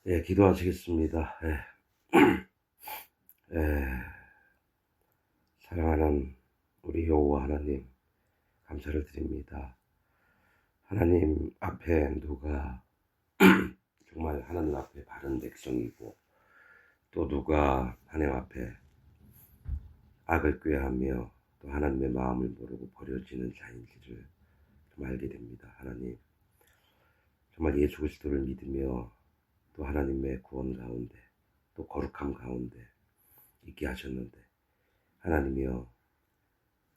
예, 기도하시겠습니다. 예, 사랑하는 우리 여호와 하나님, 감사를 드립니다. 하나님 앞에 누가 정말 하나님 앞에 바른 백성이고, 또 누가 하나님 앞에 악을 꾀하며 또 하나님의 마음을 모르고 버려지는 자인지를 좀 알게 됩니다. 하나님, 정말 예수 그리스도를 믿으며 또 하나님의 구원 가운데 또 거룩함 가운데 있게 하셨는데, 하나님이여,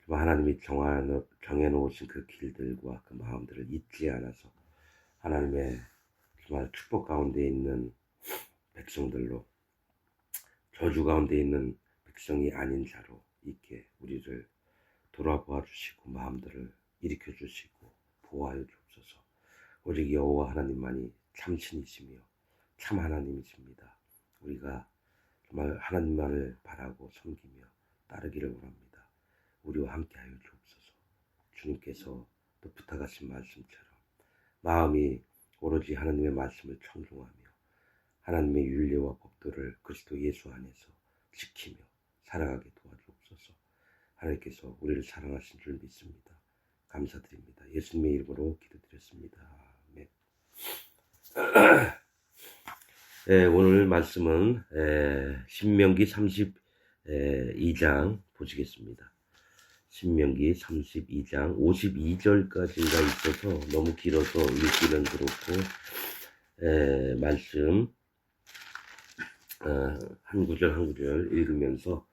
정말 하나님이 정해놓으신 그 길들과 그 마음들을 잊지 않아서 하나님의 정말 축복 가운데 있는 백성들로, 저주 가운데 있는 백성이 아닌 자로 있게 우리를 돌아보아 주시고 마음들을 일으켜 주시고 보호하여 주옵소서. 오직 여호와 하나님만이 참신이시며 참 하나님이십니다. 우리가 정말 하나님만을 바라고 섬기며 따르기를 원합니다. 우리와 함께하여 주옵소서. 주님께서 또 부탁하신 말씀처럼 마음이 오로지 하나님의 말씀을 청종하며 하나님의 율례와 법도를 그리스도 예수 안에서 지키며 살아가게 도와주옵소서. 하나님께서 우리를 사랑하신 줄 믿습니다. 감사드립니다. 예수님의 이름으로 기도드렸습니다. 아멘. 오늘 말씀은 신명기 32장 보시겠습니다. 신명기 32장 52절까지가 있어서 너무 길어서 읽기는 그렇고, 말씀 한 구절 한 구절 읽으면서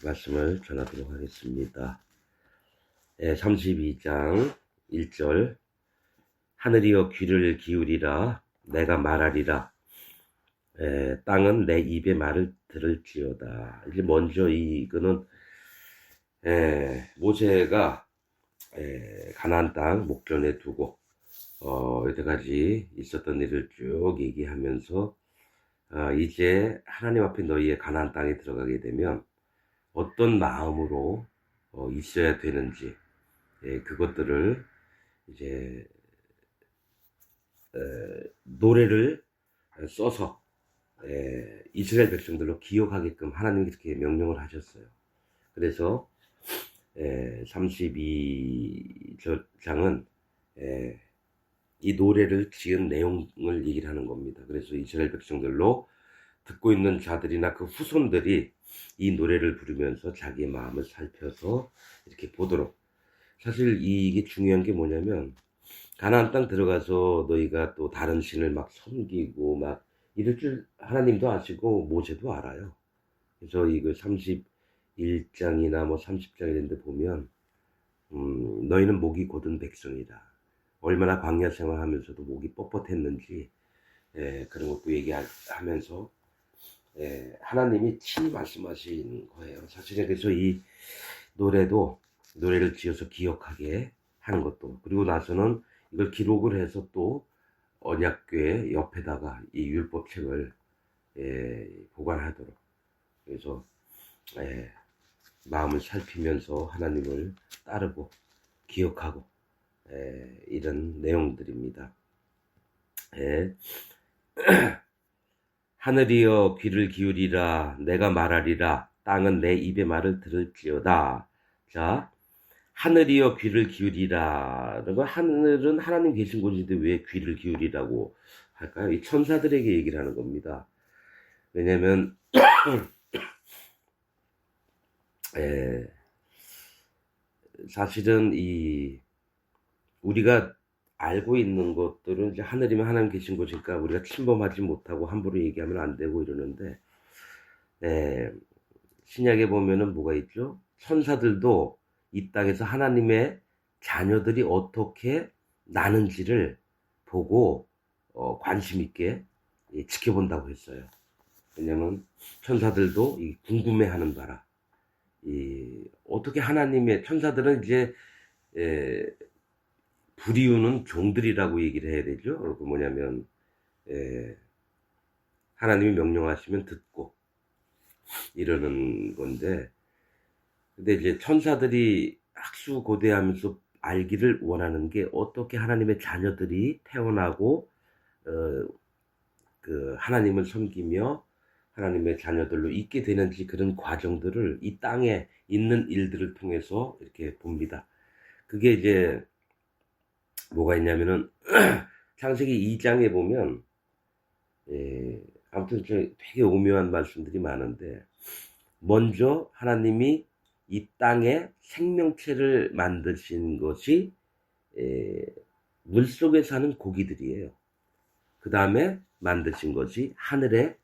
말씀을 전하도록 하겠습니다. 32장 1절, 하늘이여 귀를 기울이라, 내가 말하리라. 땅은 내 입의 말을 들을지어다. 이제 먼저 이거는 모세가 가나안 땅 목전에 두고 여태까지 있었던 일을 쭉 얘기하면서 이제 하나님 앞에 너희의 가나안 땅에 들어가게 되면 어떤 마음으로 있어야 되는지, 그것들을 이제 노래를 써서 이스라엘 백성들로 기억하게끔 하나님이 그렇게 명령을 하셨어요. 그래서 32장은 이 노래를 지은 내용을 얘기를 하는 겁니다. 그래서 이스라엘 백성들로 듣고 있는 자들이나 그 후손들이 이 노래를 부르면서 자기의 마음을 살펴서 이렇게 보도록. 사실 이게 중요한 게 뭐냐면, 가나안 땅 들어가서 너희가 또 다른 신을 막 섬기고 막 이럴 줄 하나님도 아시고 모세도 알아요. 그래서 이거 31장이나 뭐 30장 이런 데 보면 너희는 목이 곧은 백성이다. 얼마나 광야 생활하면서도 목이 뻣뻣했는지 그런 것도 얘기하면서 하나님이 친히 말씀하신 거예요. 사실은 그래서 이 노래를 지어서 기억하게 하는 것도, 그리고 나서는 이걸 기록을 해서 또 언약궤 옆에다가 이 율법책을 보관하도록, 그래서 마음을 살피면서 하나님을 따르고 기억하고 이런 내용들입니다. 하늘이여 귀를 기울이라, 내가 말하리라. 땅은 내 입의 말을 들을지어다. 자, 하늘이여 귀를 기울이라. 하늘은 하나님 계신 곳인데 왜 귀를 기울이라고 할까요? 이 천사들에게 얘기를 하는 겁니다. 왜냐면 사실은 우리가 알고 있는 것들은 이제 하늘이면 하나님 계신 곳이니까 우리가 침범하지 못하고 함부로 얘기하면 안 되고 이러는데, 신약에 보면은 뭐가 있죠? 천사들도 이 땅에서 하나님의 자녀들이 어떻게 나는지를 보고 관심 있게 지켜본다고 했어요. 왜냐면 천사들도 궁금해하는 바라. 어떻게 하나님의, 천사들은 이제 불이우는 종들이라고 얘기를 해야 되죠. 그 뭐냐면 하나님이 명령하시면 듣고 이러는 건데, 근데 이제 천사들이 학수고대하면서 알기를 원하는 게 어떻게 하나님의 자녀들이 태어나고 그 하나님을 섬기며 하나님의 자녀들로 있게 되는지 그런 과정들을 이 땅에 있는 일들을 통해서 이렇게 봅니다. 그게 이제 뭐가 있냐면은 창세기 2장에 보면 아무튼 되게 오묘한 말씀들이 많은데 먼저 하나님이 이 땅에 생명체를 만드신 것이 물속에 사는 고기들이에요. 그 다음에 만드신 것이 하늘을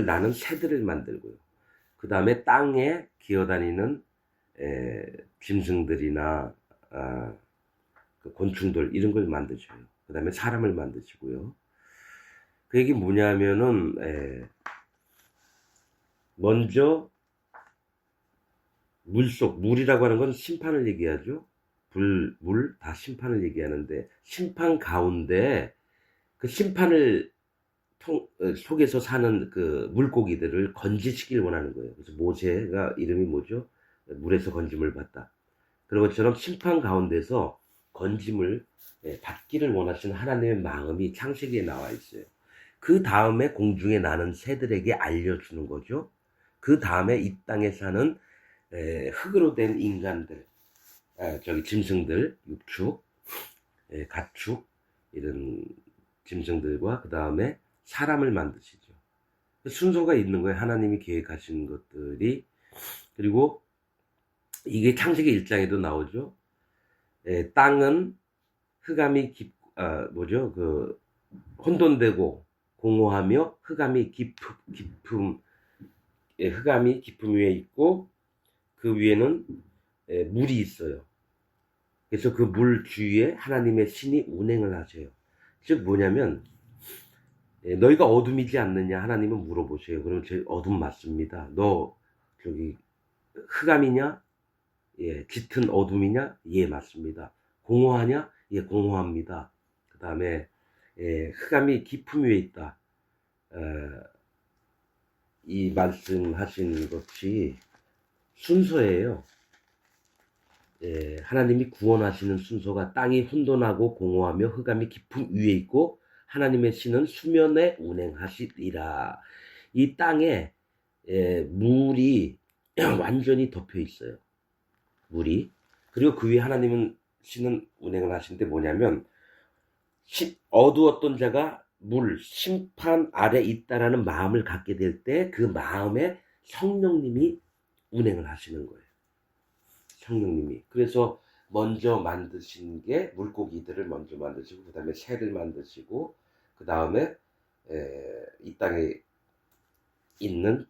나는 새들을 만들고요. 그 다음에 땅에 기어다니는 짐승들이나 그 곤충들 이런 걸 만드셔요. 그 다음에 사람을 만드시고요. 그 얘기 뭐냐면은 먼저 물이라고 하는 건 심판을 얘기하죠. 물 다 심판을 얘기하는데 심판 가운데 그 심판을 속에서 사는 그 물고기들을 건지시길 원하는 거예요. 그래서 모세가 이름이 뭐죠? 물에서 건짐을 받다. 그런 것처럼 심판 가운데서 건짐을 받기를 원하시는 하나님의 마음이 창세기에 나와 있어요. 그 다음에 공중에 나는 새들에게 알려주는 거죠. 그 다음에 이 땅에 사는 흙으로 된 인간들, 짐승들, 육축, 가축 이런 짐승들과 그 다음에 사람을 만드시죠. 순서가 있는 거예요. 하나님이 계획하신 것들이. 그리고 이게 창세기 1장에도 나오죠. 땅은 흑암이 혼돈되고 공허하며 흑암이 깊음 위에 있고 그 위에는 물이 있어요. 그래서 그 물 주위에 하나님의 신이 운행을 하세요. 즉 뭐냐면 너희가 어둠이지 않느냐 하나님은 물어보세요. 그럼 제 어둠 맞습니다. 너 흑암이냐? 예, 짙은 어둠이냐? 예, 맞습니다. 공허하냐? 예, 공허합니다. 그 다음에 흑암이 깊음 위에 있다. 이 말씀하신 것이 순서예요. 하나님이 구원하시는 순서가 땅이 혼돈하고 공허하며 흑암이 깊음 위에 있고 하나님의 신은 수면에 운행하시리라. 이 땅에 물이 완전히 덮여 있어요. 물이. 그리고 그 위에 하나님은 신은 운행을 하시는데 뭐냐면 어두웠던 자가 심판 아래 있다라는 마음을 갖게 될 때 그 마음에 성령님이 운행을 하시는 거예요. 성령님이. 그래서 먼저 만드신 게 물고기들을 먼저 만드시고 그 다음에 새를 만드시고 그 다음에 이 땅에 있는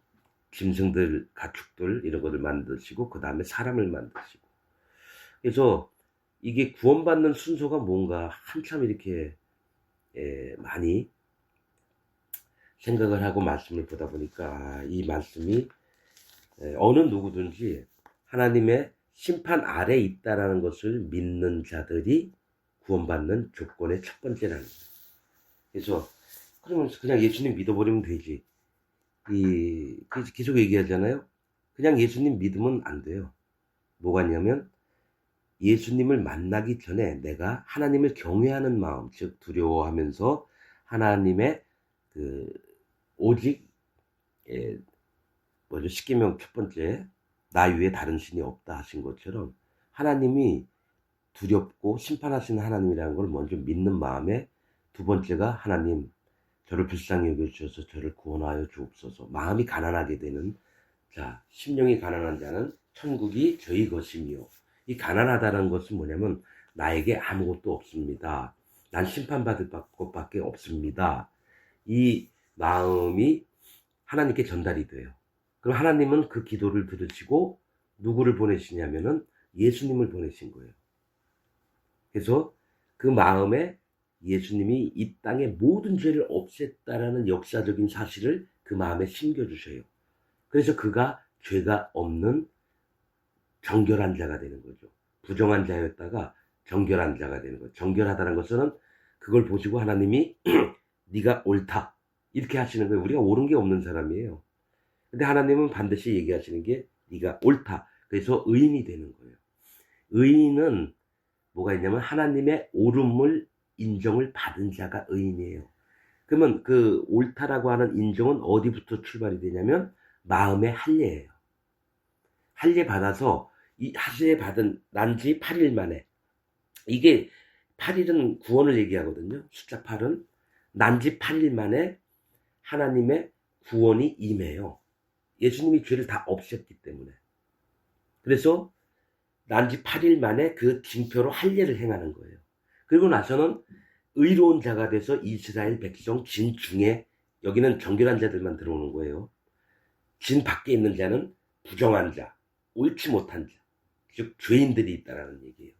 짐승들, 가축들 이런 것을 만드시고 그 다음에 사람을 만드시고. 그래서 이게 구원받는 순서가 뭔가 한참 이렇게 많이 생각을 하고 말씀을 보다 보니까 이 말씀이 어느 누구든지 하나님의 심판 아래 있다라는 것을 믿는 자들이 구원받는 조건의 첫 번째라는 거예요. 그래서 그러면 그냥 예수님 믿어버리면 되지. 계속 얘기하잖아요. 그냥 예수님 믿으면 안 돼요. 뭐가 있냐면 예수님을 만나기 전에 내가 하나님을 경외하는 마음, 즉 두려워하면서 하나님의 오직 십계명 첫 번째 나 위에 다른 신이 없다 하신 것처럼 하나님이 두렵고 심판하시는 하나님이라는 걸 먼저 믿는 마음에 두 번째가 하나님 저를 불쌍히 여겨주셔서 저를 구원하여 주옵소서. 마음이 가난하게 되는 자, 심령이 가난한 자는 천국이 저희 것이며 이 가난하다는 것은 뭐냐면 나에게 아무것도 없습니다. 난 심판받을 것밖에 없습니다. 이 마음이 하나님께 전달이 돼요. 그럼 하나님은 그 기도를 들으시고 누구를 보내시냐면은 예수님을 보내신 거예요. 그래서 그 마음에 예수님이 이 땅의 모든 죄를 없앴다라는 역사적인 사실을 그 마음에 심겨주셔요. 그래서 그가 죄가 없는 정결한 자가 되는 거죠. 부정한 자였다가 정결한 자가 되는 거죠. 정결하다는 것은 그걸 보시고 하나님이 네가 옳다 이렇게 하시는 거예요. 우리가 옳은 게 없는 사람이에요. 근데 하나님은 반드시 얘기하시는 게 네가 옳다. 그래서 의인이 되는 거예요. 의인은 뭐가 있냐면 하나님의 옳음을 인정을 받은 자가 의인이에요. 그러면 그 옳다라고 하는 인정은 어디부터 출발이 되냐면 마음의 할례예요. 할례 받아서 이 할례 받은 난지 8일 만에, 이게 8일은 구원을 얘기하거든요. 숫자 8은 난지 8일 만에 하나님의 구원이 임해요. 예수님이 죄를 다 없앴기 때문에. 그래서 난지 8일 만에 그 징표로 할례를 행하는 거예요. 그리고 나서는 의로운 자가 돼서 이스라엘 백성 진 중에, 여기는 정결한 자들만 들어오는 거예요. 진 밖에 있는 자는 부정한 자, 옳지 못한 자, 즉 죄인들이 있다라는 얘기예요.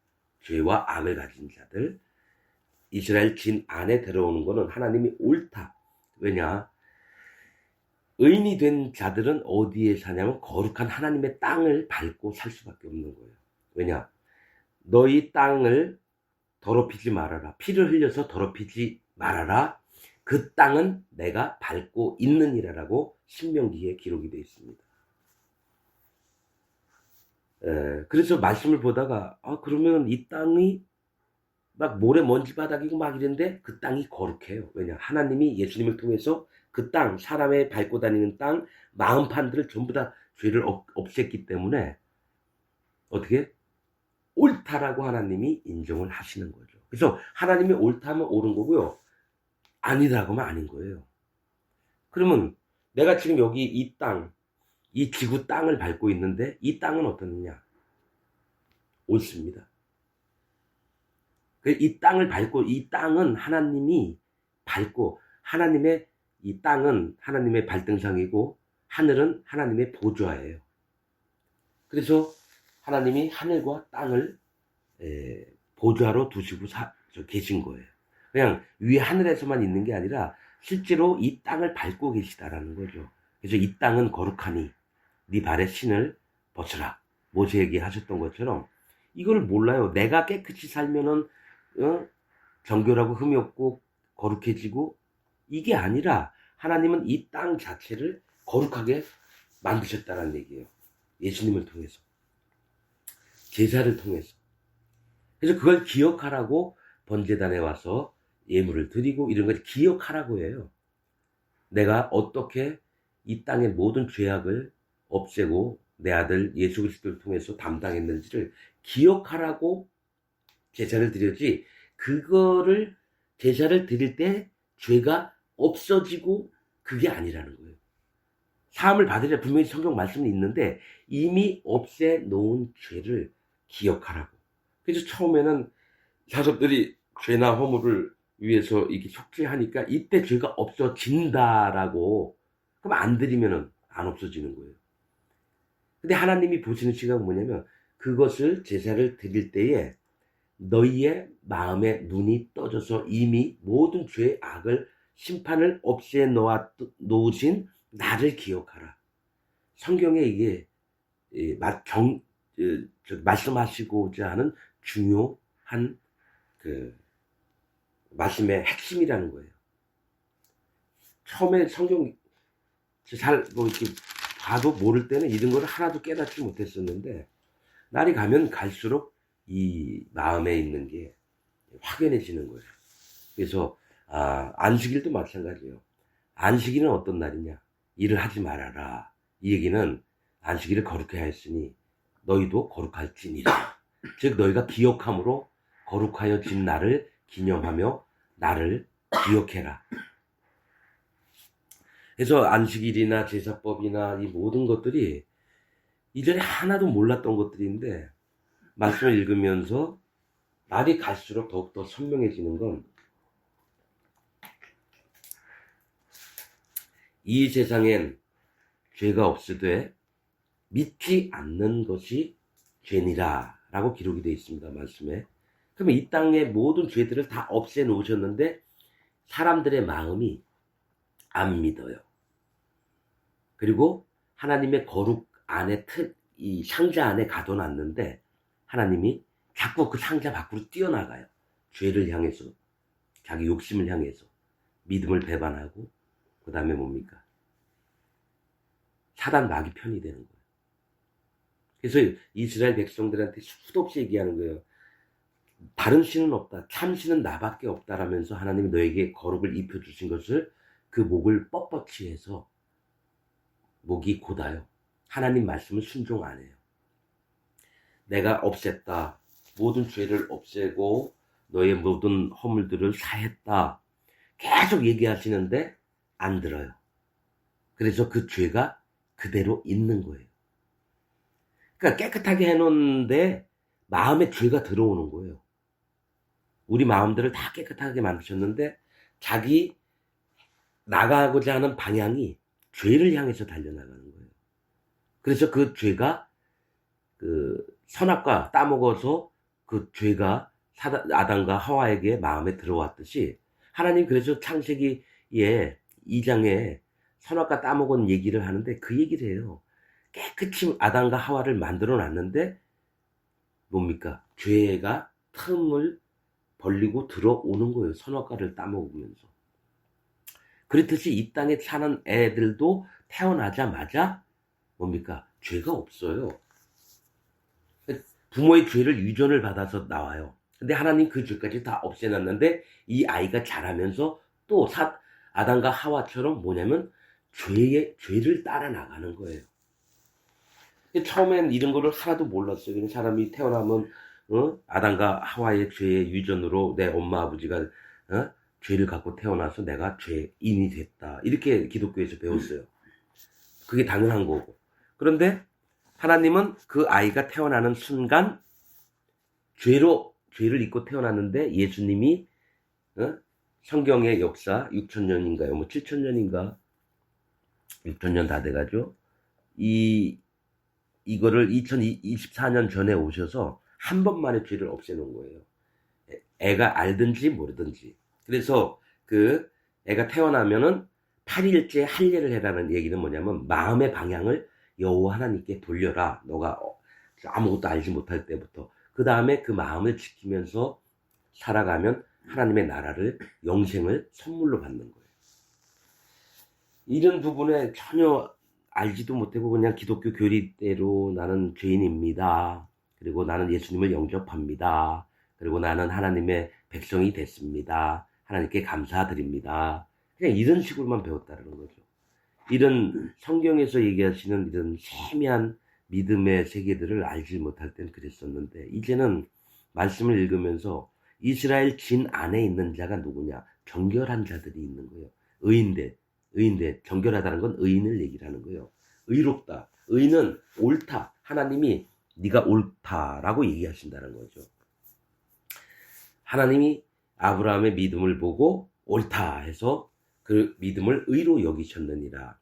죄와 악을 가진 자들, 이스라엘 진 안에 들어오는 거는 하나님이 옳다. 왜냐? 의인이 된 자들은 어디에 사냐면 거룩한 하나님의 땅을 밟고 살 수밖에 없는 거예요. 왜냐? 너희 땅을 더럽히지 말아라. 피를 흘려서 더럽히지 말아라. 그 땅은 내가 밟고 있느니라라고 신명기에 기록이 되어 있습니다. 그래서 말씀을 보다가 그러면 이 땅이 막 모래 먼지 바닥이고 막 이런데 그 땅이 거룩해요. 왜냐? 하나님이 예수님을 통해서 그 땅, 사람의 밟고 다니는 땅, 마음판들을 전부 다 죄를 없앴기 때문에 어떻게? 옳다라고 하나님이 인정을 하시는 거죠. 그래서 하나님이 옳다면 옳은 거고요. 아니라고 하면 아닌 거예요. 그러면 내가 지금 여기 이 땅, 이 지구 땅을 밟고 있는데 이 땅은 어떻느냐? 옳습니다. 이 땅을 밟고, 이 땅은 하나님이 밟고, 하나님의, 이 땅은 하나님의 발등상이고 하늘은 하나님의 보좌예요. 그래서 하나님이 하늘과 땅을 보좌로 두시고 계신 거예요. 그냥 위에 하늘에서만 있는 게 아니라 실제로 이 땅을 밟고 계시다라는 거죠. 그래서 이 땅은 거룩하니 네 발의 신을 벗으라. 모세에게 하셨던 것처럼 이걸 몰라요. 내가 깨끗이 살면은 정결하고 흠이 없고 거룩해지고, 이게 아니라 하나님은 이 땅 자체를 거룩하게 만드셨다는 얘기예요. 예수님을 통해서, 제사를 통해서. 그래서 그걸 기억하라고 번제단에 와서 예물을 드리고 이런 걸 기억하라고 해요. 내가 어떻게 이 땅의 모든 죄악을 없애고 내 아들 예수 그리스도를 통해서 담당했는지를 기억하라고 제사를 드렸지, 그거를 제사를 드릴 때 죄가 없어지고 그게 아니라는 거예요. 사함을 받으려 분명히 성경 말씀이 있는데 이미 없애놓은 죄를 기억하라고. 그래서 처음에는 사람들이 죄나 허물을 위해서 이렇게 속죄하니까 이때 죄가 없어진다라고, 그럼 안 드리면은 안 없어지는 거예요. 근데 하나님이 보시는 시각은 뭐냐면 그것을 제사를 드릴 때에 너희의 마음에 눈이 떠져서 이미 모든 죄의 악을, 심판을 없애 놓으신 나를 기억하라. 성경에 이게 말씀하시고자 하는 중요한 그 말씀의 핵심이라는 거예요. 처음에 성경 잘 이렇게 봐도 모를 때는 이런 거를 하나도 깨닫지 못했었는데 날이 가면 갈수록 이 마음에 있는 게 확연해지는 거예요. 그래서 안식일도 마찬가지예요. 안식일은 어떤 날이냐? 일을 하지 말아라. 이 얘기는 안식일을 거룩해 하였으니 너희도 거룩할지니라. 즉 너희가 기억함으로 거룩하여진 나를 기념하며 나를 기억해라. 그래서 안식일이나 제사법이나 이 모든 것들이 이전에 하나도 몰랐던 것들인데 말씀을 읽으면서 날이 갈수록 더욱더 선명해지는 건, 이 세상엔 죄가 없으되 믿지 않는 것이 죄니라 라고 기록이 되어 있습니다. 말씀에. 그러면 이 땅의 모든 죄들을 다 없애 놓으셨는데 사람들의 마음이 안 믿어요. 그리고 하나님의 거룩 안에 이 상자 안에 가둬놨는데 하나님이 자꾸 그 상자 밖으로 뛰어나가요. 죄를 향해서, 자기 욕심을 향해서 믿음을 배반하고, 그 다음에 뭡니까? 사단 마귀 편이 되는 거예요. 그래서 이스라엘 백성들한테 수도 없이 얘기하는 거예요. 다른 신은 없다. 참신은 나밖에 없다라면서 하나님이 너에게 거룩을 입혀주신 것을 그 목을 뻣뻣이 해서 목이 곧아요. 하나님 말씀을 순종 안 해요. 내가 없앴다. 모든 죄를 없애고 너의 모든 허물들을 사했다. 계속 얘기하시는데 안 들어요. 그래서 그 죄가 그대로 있는 거예요. 그러니까 깨끗하게 해놓는데 마음에 죄가 들어오는 거예요. 우리 마음들을 다 깨끗하게 만드셨는데 자기 나가고자 하는 방향이 죄를 향해서 달려나가는 거예요. 그래서 그 죄가 그 선악과 따먹어서 그 죄가 아담과 하와에게 마음에 들어왔듯이 하나님 그래서 창세기에 2장에 선악과 따먹은 얘기를 하는데 그 얘기를 해요. 깨끗이 아담과 하와를 만들어 놨는데 뭡니까? 죄가 틈을 벌리고 들어오는 거예요. 선악과를 따먹으면서. 그렇듯이 이 땅에 사는 애들도 태어나자마자 뭡니까? 죄가 없어요. 부모의 죄를 유전을 받아서 나와요. 근데 하나님 그 죄까지 다 없애놨는데 이 아이가 자라면서 또 아담과 하와처럼 뭐냐면 죄를 따라 나가는 거예요. 처음엔 이런 거를 하나도 몰랐어요. 그냥 사람이 태어나면 아담과 하와의 죄의 유전으로 내 엄마 아버지가 죄를 갖고 태어나서 내가 죄인이 됐다. 이렇게 기독교에서 배웠어요. 그게 당연한 거고. 그런데 하나님은 그 아이가 태어나는 순간 죄를 잊고 태어났는데 예수님이 성경의 역사 6,000년인가요? 뭐 7,000년인가? 6,000년 다 돼가죠. 이거를 2024년 전에 오셔서 한 번만에 죄를 없애놓은 거예요. 애가 알든지 모르든지. 그래서 그 애가 태어나면은 8일째 할례를 해라는 얘기는 뭐냐면 마음의 방향을 여호와 하나님께 돌려라. 너가 아무것도 알지 못할 때부터. 그 다음에 그 마음을 지키면서 살아가면 하나님의 나라를 영생을 선물로 받는 거예요. 이런 부분에 전혀 알지도 못하고 그냥 기독교 교리대로 나는 죄인입니다. 그리고 나는 예수님을 영접합니다. 그리고 나는 하나님의 백성이 됐습니다. 하나님께 감사드립니다. 그냥 이런 식으로만 배웠다는 거죠. 이런 성경에서 얘기하시는 이런 세미한 믿음의 세계들을 알지 못할 땐 그랬었는데 이제는 말씀을 읽으면서 이스라엘 진 안에 있는 자가 누구냐? 정결한 자들이 있는 거예요. 의인데 정결하다는 건 의인을 얘기를 하는 거예요. 의롭다. 의는 옳다. 하나님이 네가 옳다라고 얘기하신다는 거죠. 하나님이 아브라함의 믿음을 보고 옳다 해서 그 믿음을 의로 여기셨느니라.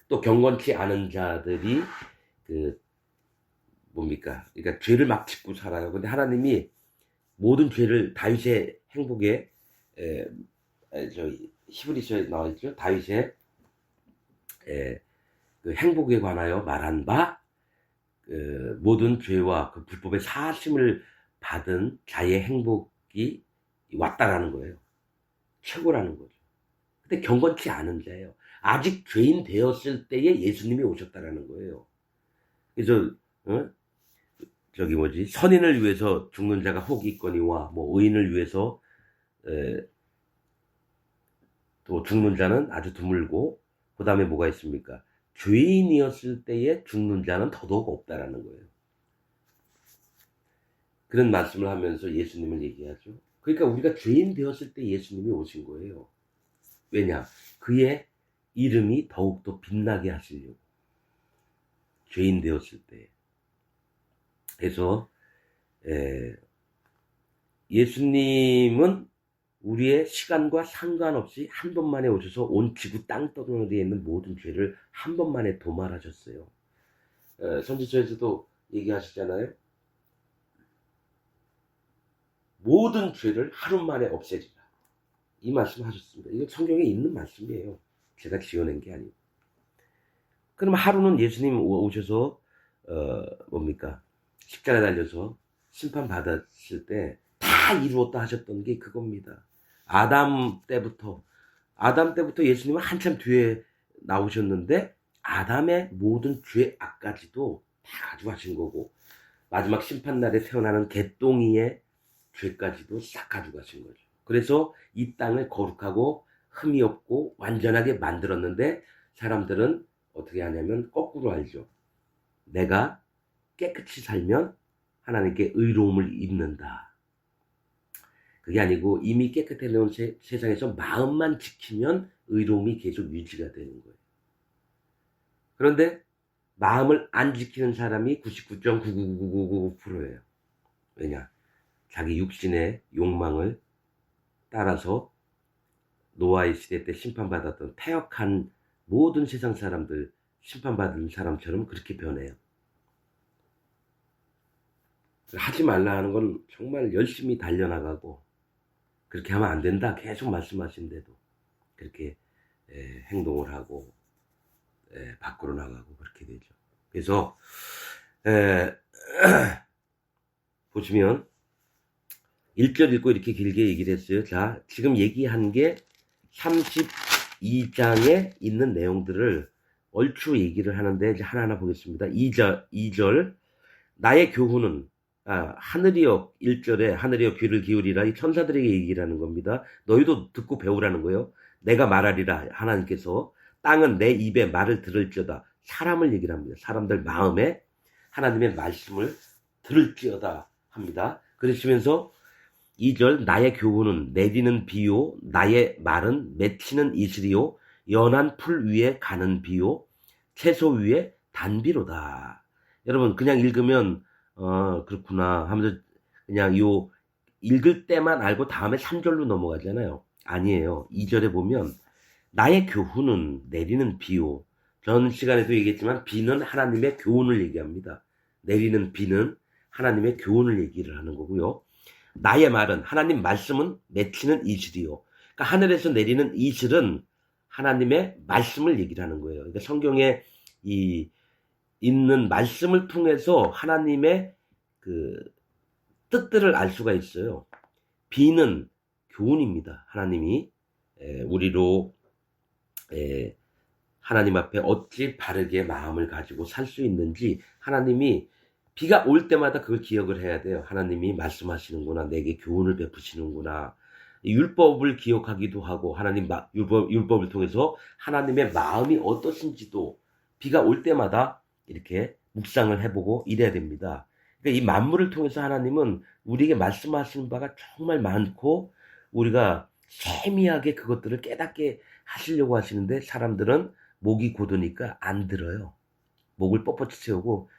또 경건치 않은 자들이 그러니까 죄를 막 짓고 살아요. 근데 하나님이 모든 죄를 다윗의 행복에 히브리서에 나와 있죠. 다윗의 그 행복에 관하여 말한 바 모든 죄와 그 불법의 사심을 받은 자의 행복이 왔다라는 거예요. 최고라는 거죠. 근데 경건치 않은 자예요. 아직 죄인 되었을 때에 예수님이 오셨다라는 거예요. 그래서 선인을 위해서 죽는 자가 혹 있거니와 뭐 의인을 위해서 또 죽는 자는 아주 드물고 그 다음에 뭐가 있습니까? 죄인이었을 때에 죽는 자는 더더욱 없다라는 거예요. 그런 말씀을 하면서 예수님을 얘기하죠. 그러니까 우리가 죄인 되었을 때 예수님이 오신 거예요. 왜냐? 그의 이름이 더욱더 빛나게 하시려고. 죄인 되었을 때. 그래서 예수님은 우리의 시간과 상관없이 한 번만에 오셔서 온 지구 땅덩어리에 있는 모든 죄를 한 번만에 도말하셨어요. 선지서에서도 얘기하시잖아요. 모든 죄를 하루 만에 없애리라. 이 말씀 하셨습니다. 이거 성경에 있는 말씀이에요. 제가 지어낸 게 아니고. 그럼 하루는 예수님 오셔서 십자가에 달려서 심판받았을 때 다 이루었다 하셨던 게 그겁니다. 아담 때부터 예수님은 한참 뒤에 나오셨는데 아담의 모든 죄 악까지도 다 가져가신 거고 마지막 심판날에 태어나는 개똥이의 죄까지도 싹 가져가신 거죠. 그래서 이 땅을 거룩하고 흠이 없고 완전하게 만들었는데 사람들은 어떻게 하냐면 거꾸로 알죠. 내가 깨끗이 살면 하나님께 의로움을 입는다. 그게 아니고 이미 깨끗해 놓은 세상에서 마음만 지키면 의로움이 계속 유지가 되는 거예요. 그런데 마음을 안 지키는 사람이 99.99999%예요. 왜냐? 자기 육신의 욕망을 따라서 노아의 시대 때 심판받았던 패역한 모든 세상 사람들, 심판받은 사람처럼 그렇게 변해요. 하지 말라 하는 건 정말 열심히 달려나가고 그렇게 하면 안 된다 계속 말씀하신데도 그렇게 행동을 하고 밖으로 나가고 그렇게 되죠. 그래서 보시면 1절 읽고 이렇게 길게 얘기를 했어요. 자, 지금 얘기한 게 32장에 있는 내용들을 얼추 얘기를 하는데 이제 하나하나 보겠습니다. 2절 나의 교훈은 하늘이여 1절에 하늘이여 귀를 기울이라 이 천사들에게 얘기를 하는 겁니다. 너희도 듣고 배우라는 거예요. 내가 말하리라 하나님께서 땅은 내 입에 말을 들을지어다. 사람을 얘기를 합니다. 사람들 마음에 하나님의 말씀을 들을지어다 합니다. 그러시면서 2절 나의 교훈은 내리는 비요 나의 말은 맺히는 이슬이요 연한 풀 위에 가는 비요 채소 위에 단비로다. 여러분 그냥 읽으면 그렇구나 하면서 그냥 요 읽을 때만 알고 다음에 3절로 넘어가잖아요. 아니에요. 2절에 보면 나의 교훈은 내리는 비요. 전 시간에도 얘기했지만 비는 하나님의 교훈을 얘기합니다. 내리는 비는 하나님의 교훈을 얘기를 하는 거고요. 나의 말은 하나님 말씀은 맺히는 이슬이요. 그러니까 하늘에서 내리는 이슬은 하나님의 말씀을 얘기를 하는 거예요. 그러니까 성경에 있는 말씀을 통해서 하나님의 그 뜻들을 알 수가 있어요. 비는 교훈입니다. 하나님이 우리로 하나님 앞에 어찌 바르게 마음을 가지고 살 수 있는지 하나님이 비가 올 때마다 그걸 기억을 해야 돼요. 하나님이 말씀하시는구나. 내게 교훈을 베푸시는구나. 율법을 기억하기도 하고 하나님 율법을 통해서 하나님의 마음이 어떠신지도 비가 올 때마다 이렇게 묵상을 해보고 이래야 됩니다. 그러니까 이 만물을 통해서 하나님은 우리에게 말씀하시는 바가 정말 많고 우리가 세미하게 그것들을 깨닫게 하시려고 하시는데 사람들은 목이 고드니까 안 들어요. 목을 뻣뻣이 채우고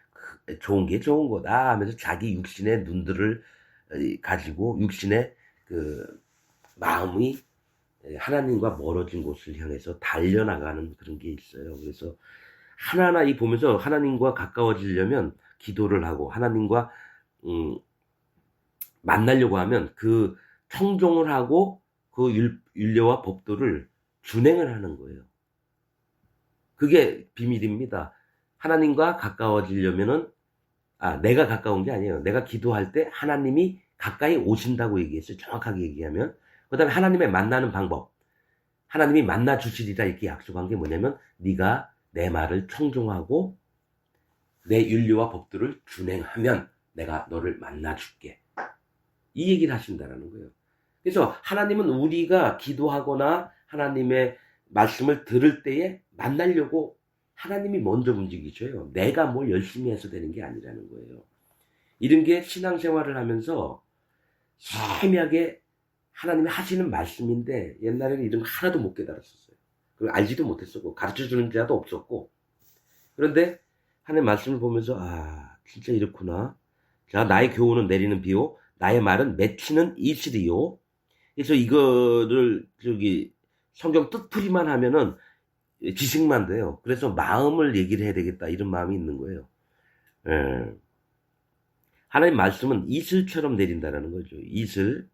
좋은 게 좋은 거다 하면서 자기 육신의 눈들을 가지고 육신의 그 마음이 하나님과 멀어진 곳을 향해서 달려나가는 그런 게 있어요. 그래서 하나하나 보면서 하나님과 가까워지려면 기도를 하고 하나님과 만나려고 하면 그 청종을 하고 그 율례와 법도를 준행을 하는 거예요. 그게 비밀입니다. 하나님과 가까워지려면은 내가 가까운 게 아니에요. 내가 기도할 때 하나님이 가까이 오신다고 얘기했어요. 정확하게 얘기하면. 그 다음에 하나님의 만나는 방법. 하나님이 만나 주시리라 이렇게 약속한 게 뭐냐면 네가 내 말을 청종하고 내 율례와 법들을 준행하면 내가 너를 만나 줄게. 이 얘기를 하신다라는 거예요. 그래서 하나님은 우리가 기도하거나 하나님의 말씀을 들을 때에 만나려고 하나님이 먼저 움직이셔요. 내가 뭘 열심히 해서 되는 게 아니라는 거예요. 이런 게 신앙생활을 하면서 세미하게 하나님이 하시는 말씀인데 옛날에는 이런 거 하나도 못 깨달았었어요. 그리고 알지도 못했었고 가르쳐주는 자도 없었고 그런데 하나님 말씀을 보면서 진짜 이렇구나. 자, 나의 교훈은 내리는 비요 나의 말은 맺히는 이슬이요. 그래서 이거를 성경 뜻풀이만 하면은 지식만 돼요. 그래서 마음을 얘기를 해야 되겠다 이런 마음이 있는 거예요. 하나님 말씀은 이슬처럼 내린다라는 거죠. 이슬.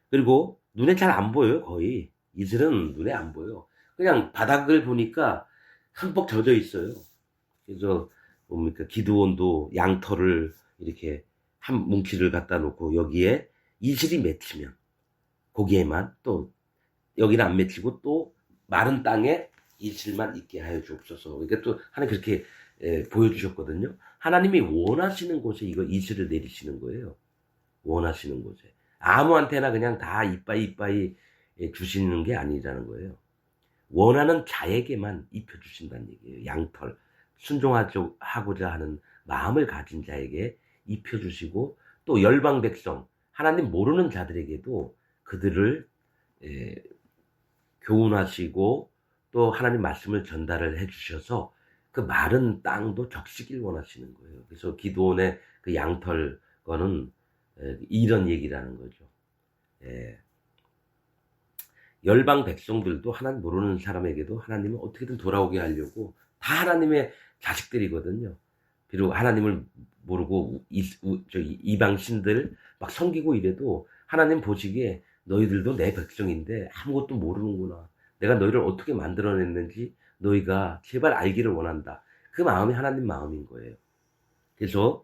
그리고 눈에 잘 안 보여요, 거의. 이슬은 눈에 안 보여. 그냥 바닥을 보니까 흠뻑 젖어 있어요. 그래서 뭡니까 기드온도 양털을 이렇게 한 뭉치를 갖다 놓고 여기에 이슬이 맺히면 거기에만 또 여기는 안 맺히고 또 마른 땅에 이슬만 있게 하여 주옵소서. 그러니까 또 하나님 그렇게 보여주셨거든요. 하나님이 원하시는 곳에 이거 이슬을 내리시는 거예요. 원하시는 거죠. 아무한테나 그냥 다 이빠이 주시는 게 아니라는 거예요. 원하는 자에게만 입혀주신다는 얘기예요. 양털. 순종하고자 하는 마음을 가진 자에게 입혀주시고, 또 열방 백성, 하나님 모르는 자들에게도 그들을 교훈하시고 또 하나님 말씀을 전달을 해주셔서 그 마른 땅도 적시길 원하시는 거예요. 그래서 기드온의 그 양털 거는 이런 얘기라는 거죠. 열방 백성들도 하나님 모르는 사람에게도 하나님을 어떻게든 돌아오게 하려고 다 하나님의 자식들이거든요. 비록 하나님을 모르고 이방 신들 막 섬기고 이래도 하나님 보시기에 너희들도 내 백성인데 아무것도 모르는구나. 내가 너희를 어떻게 만들어냈는지 너희가 제발 알기를 원한다. 그 마음이 하나님 마음인 거예요. 그래서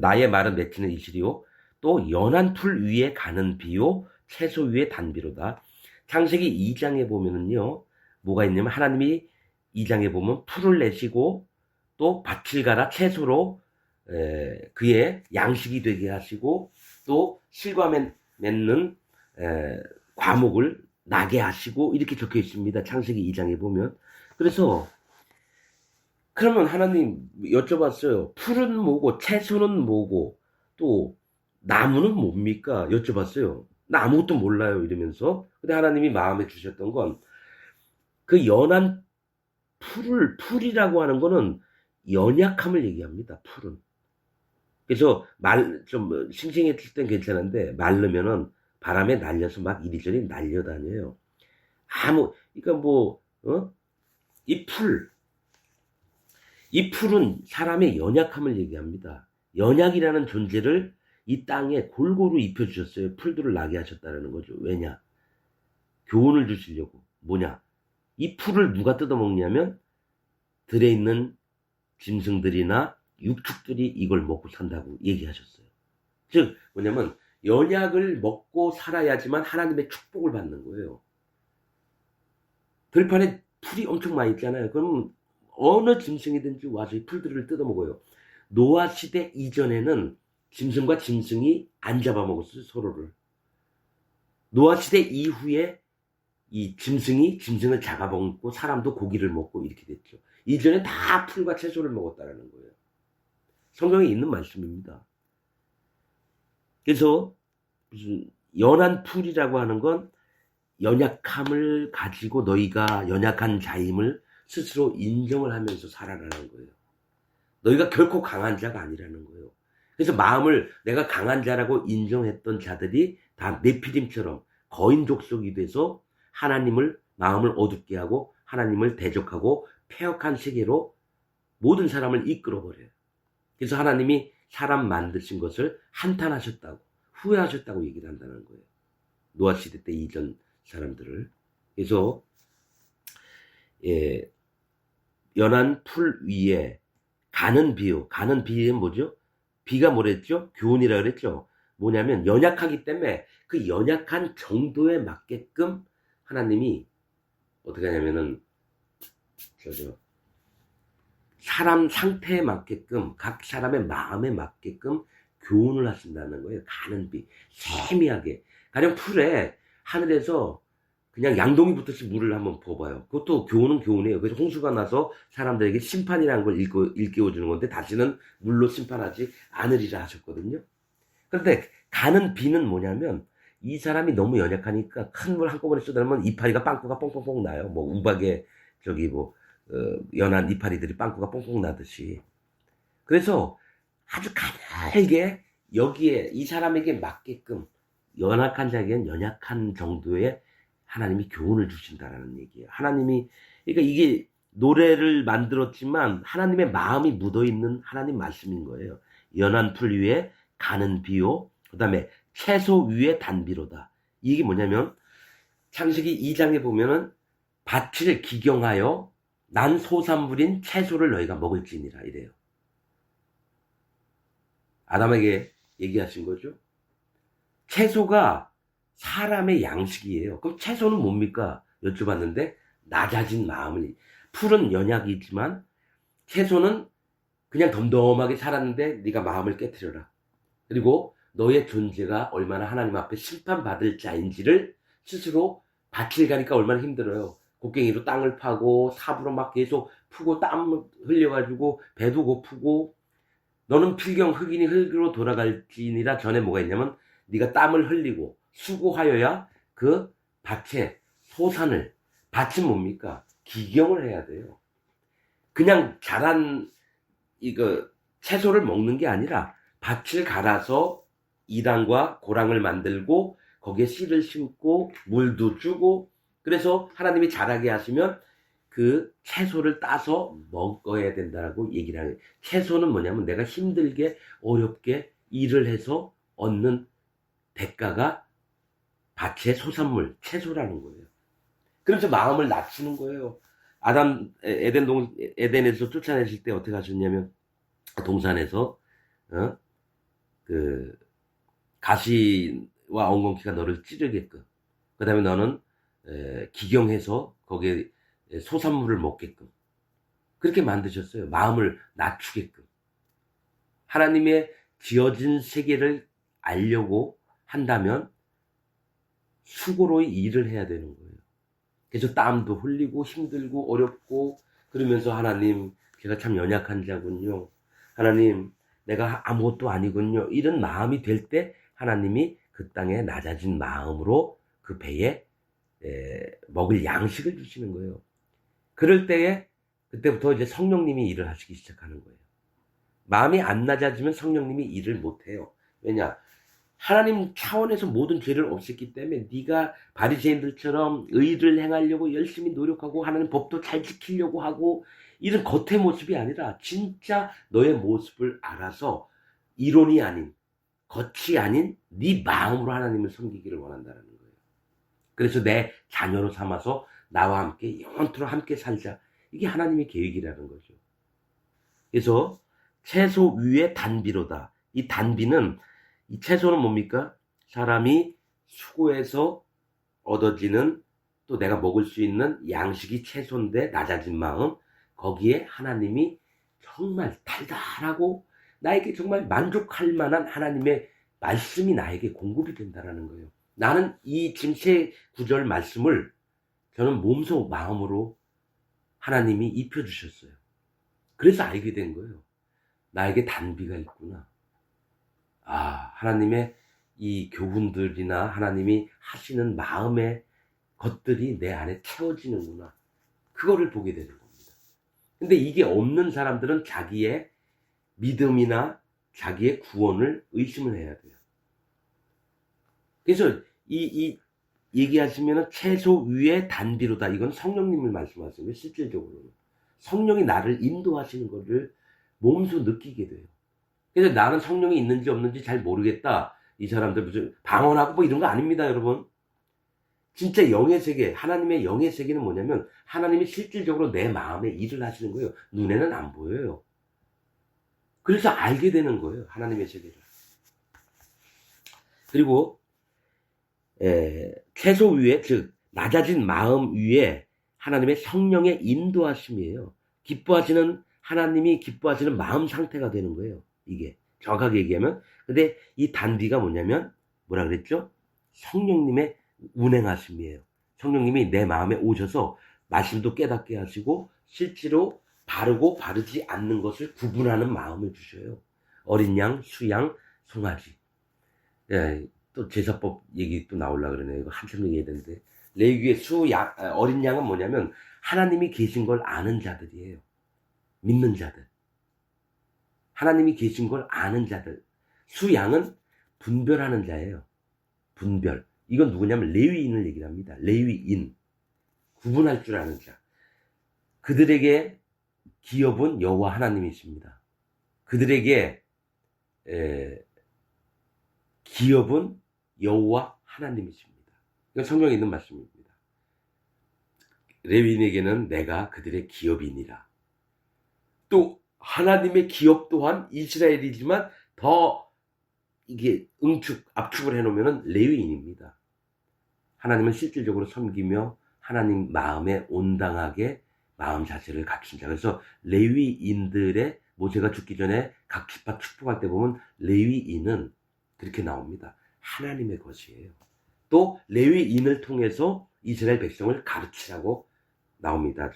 나의 말은 맺히는 이슬이요, 또 연한 풀 위에 가는 비요, 채소 위에 단비로다. 창세기 2장에 보면은요, 뭐가 있냐면 하나님이 2장에 보면 풀을 내시고 또 밭을 갈아 채소로 그의 양식이 되게 하시고, 또 실과 맺는 과목을 나게 하시고, 이렇게 적혀 있습니다. 창세기 2장에 보면. 그래서 그러면 하나님 여쭤봤어요. 풀은 뭐고 채소는 뭐고 또 나무는 뭡니까? 여쭤봤어요. 나 아무것도 몰라요 이러면서. 근데 하나님이 마음에 주셨던 건 그 연한 풀이라고 하는 거는 연약함을 얘기합니다. 풀은. 그래서 좀 싱싱했을 땐 괜찮은데 마르면은 바람에 날려서 막 이리저리 날려다녀요. 그러니까 이 풀은 사람의 연약함을 얘기합니다. 연약이라는 존재를 이 땅에 골고루 입혀주셨어요. 풀들을 나게 하셨다는 거죠. 왜냐? 교훈을 주시려고. 뭐냐? 이 풀을 누가 뜯어먹냐면 들에 있는 짐승들이나 육축들이 이걸 먹고 산다고 얘기하셨어요. 즉 뭐냐면 연약을 먹고 살아야지만 하나님의 축복을 받는 거예요. 들판에 풀이 엄청 많이 있잖아요. 그럼 어느 짐승이든지 와서 이 풀들을 뜯어먹어요. 노아 시대 이전에는 짐승과 짐승이 안 잡아먹었어요, 서로를. 노아 시대 이후에 이 짐승이 짐승을 잡아먹고 사람도 고기를 먹고 이렇게 됐죠. 이전에 다 풀과 채소를 먹었다는 거예요. 성경에 있는 말씀입니다. 그래서 무슨 연한 풀이라고 하는 건 연약함을 가지고 너희가 연약한 자임을 스스로 인정을 하면서 살아가는 거예요. 너희가 결코 강한 자가 아니라는 거예요. 그래서 마음을 내가 강한 자라고 인정했던 자들이 다 네피림처럼 거인 족속이 돼서 하나님을 마음을 어둡게 하고 하나님을 대적하고 패역한 세계로 모든 사람을 이끌어버려요. 그래서 하나님이 사람 만드신 것을 한탄하셨다고, 후회하셨다고 얘기를 한다는 거예요. 노아 시대 때 이전 사람들을. 그래서 연한 풀 위에 가는 비요. 가는 비는 뭐죠? 비가 뭐랬죠? 교훈이라 그랬죠? 뭐냐면 연약하기 때문에 그 연약한 정도에 맞게끔 하나님이 어떻게 하냐면은 사람 상태에 맞게끔, 각 사람의 마음에 맞게끔 교훈을 하신다는 거예요. 가는 비. 세미하게. 가령 풀에 하늘에서 그냥 양동이 붙듯이 물을 한번 부어봐요. 그것도 교훈은 교훈이에요. 그래서 홍수가 나서 사람들에게 심판이라는 걸 일깨워주는 건데 다시는 물로 심판하지 않으리라 하셨거든요. 그런데 가는 비는 뭐냐면 이 사람이 너무 연약하니까 큰 물 한꺼번에 쏟아내면 이파리가 빵꾸가 뽕뽕뽕 나요. 우박에 연한 이파리들이 빵꾸가 뽕뽕 나듯이. 그래서 아주 가늘게 여기에 이 사람에게 맞게끔 연약한 자에게는 연약한 정도의 하나님이 교훈을 주신다라는 얘기예요. 하나님이, 그러니까 이게 노래를 만들었지만 하나님의 마음이 묻어있는 하나님 말씀인 거예요. 연한 풀 위에 가는 비요, 그 다음에 채소 위에 단비로다. 이게 뭐냐면 창세기 2장에 보면은 밭을 기경하여 난 소산물인 채소를 너희가 먹을지니라 이래요. 아담에게 얘기하신 거죠. 채소가 사람의 양식이에요. 그럼 채소는 뭡니까? 여쭤봤는데 낮아진 마음을. 풀은 연약이지만 채소는 그냥 덤덤하게 살았는데 네가 마음을 깨트려라. 그리고 너의 존재가 얼마나 하나님 앞에 심판받을 자인지를 스스로 바칠 가니까 얼마나 힘들어요. 곡괭이로 땅을 파고 삽으로 막 계속 푸고 땀 흘려가지고 배도 고프고 너는 필경 흙이니 흙으로 돌아갈지니라. 전에 뭐가 있냐면 네가 땀을 흘리고 수고하여야 그 밭에 소산을, 밭은 뭡니까? 기경을 해야 돼요. 그냥 자란 이거 채소를 먹는 게 아니라 밭을 갈아서 이랑과 고랑을 만들고 거기에 씨를 심고 물도 주고, 그래서 하나님이 자라게 하시면 그 채소를 따서 먹어야 된다고 얘기를 하는 거예요. 채소는 뭐냐면 내가 힘들게 어렵게 일을 해서 얻는 대가가 밭의 소산물, 채소라는 거예요. 그래서 마음을 낮추는 거예요. 아담 에덴에서 쫓아내실 때 어떻게 하셨냐면 동산에서 그 가시와 엉겅퀴가 너를 찌르게끔, 그 다음에 너는 기경해서 거기에 소산물을 먹게끔 그렇게 만드셨어요. 마음을 낮추게끔. 하나님의 지어진 세계를 알려고 한다면 수고로이 일을 해야 되는 거예요. 그래서 땀도 흘리고 힘들고 어렵고 그러면서 하나님, 제가 참 연약한 자군요. 하나님, 내가 아무것도 아니군요. 이런 마음이 될 때 하나님이 그 땅에 낮아진 마음으로 그 배에 먹을 양식을 주시는 거예요. 그럴 때에 그때부터 이제 성령님이 일을 하시기 시작하는 거예요. 마음이 안 낮아지면 성령님이 일을 못해요. 왜냐? 하나님 차원에서 모든 죄를 없앴기 때문에 네가 바리새인들처럼 의를 행하려고 열심히 노력하고 하나님 법도 잘 지키려고 하고 이런 겉의 모습이 아니라 진짜 너의 모습을 알아서 이론이 아닌, 겉이 아닌 네 마음으로 하나님을 섬기기를 원한다는 거예요. 그래서 내 자녀로 삼아서 나와 함께 영원토록 함께 살자. 이게 하나님의 계획이라는 거죠. 그래서 채소 위에 단비로다. 이 단비는, 이 채소는 뭡니까? 사람이 수고해서 얻어지는, 또 내가 먹을 수 있는 양식이 채소인데 낮아진 마음, 거기에 하나님이 정말 달달하고 나에게 정말 만족할 만한 하나님의 말씀이 나에게 공급이 된다는 거예요. 나는 이 지금 세 구절 말씀을 저는 몸소 마음으로 하나님이 입혀주셨어요. 그래서 알게 된 거예요. 나에게 단비가 있구나. 하나님의 이 교훈들이나 하나님이 하시는 마음의 것들이 내 안에 채워지는구나. 그거를 보게 되는 겁니다. 근데 이게 없는 사람들은 자기의 믿음이나 자기의 구원을 의심을 해야 돼요. 그래서 이 얘기하시면은 채소 위에 단비로다. 이건 성령님을 말씀하시는 거예요. 실질적으로는. 성령이 나를 인도하시는 것을 몸소 느끼게 돼요. 그래서 나는 성령이 있는지 없는지 잘 모르겠다. 이 사람들 무슨 방언하고 뭐 이런 거 아닙니다, 여러분. 진짜 영의 세계, 하나님의 영의 세계는 뭐냐면 하나님이 실질적으로 내 마음에 일을 하시는 거예요. 눈에는 안 보여요. 그래서 알게 되는 거예요, 하나님의 세계를. 그리고 채소 위에, 즉 낮아진 마음 위에 하나님의 성령의 인도하심이에요. 기뻐하시는, 하나님이 기뻐하시는 마음 상태가 되는 거예요. 이게 정확하게 얘기하면. 근데 이 단비가 뭐냐면 뭐라 그랬죠? 성령님의 운행하심이에요. 성령님이 내 마음에 오셔서 말씀도 깨닫게 하시고 실제로 바르고 바르지 않는 것을 구분하는 마음을 주셔요. 어린 양, 수양, 송아지. 또 제사법 얘기 또 나오려고 그러네요. 이거 한참 얘기해야 되는데. 레위기의 어린 양은 뭐냐면 하나님이 계신 걸 아는 자들이에요. 믿는 자들. 하나님이 계신 걸 아는 자들. 수양은 분별하는 자예요. 분별. 이건 누구냐면 레위인을 얘기를 합니다. 레위인. 구분할 줄 아는 자. 그들에게 기업은 여호와 하나님이십니다. 그들에게 기업은 여호와 하나님이십니다. 이건 성경에 있는 말씀입니다. 레위인에게는 내가 그들의 기업이니라. 또 하나님의 기업 또한 이스라엘이지만 더 이게 압축을 해놓으면 레위인입니다. 하나님은 실질적으로 섬기며 하나님 마음에 온당하게 마음 자세를 갖춘 자. 그래서 레위인들의, 모세가 죽기 전에 각 지파 축복할 때 보면 레위인은 그렇게 나옵니다. 하나님의 것이에요. 또 레위인을 통해서 이스라엘 백성을 가르치라고 나옵니다.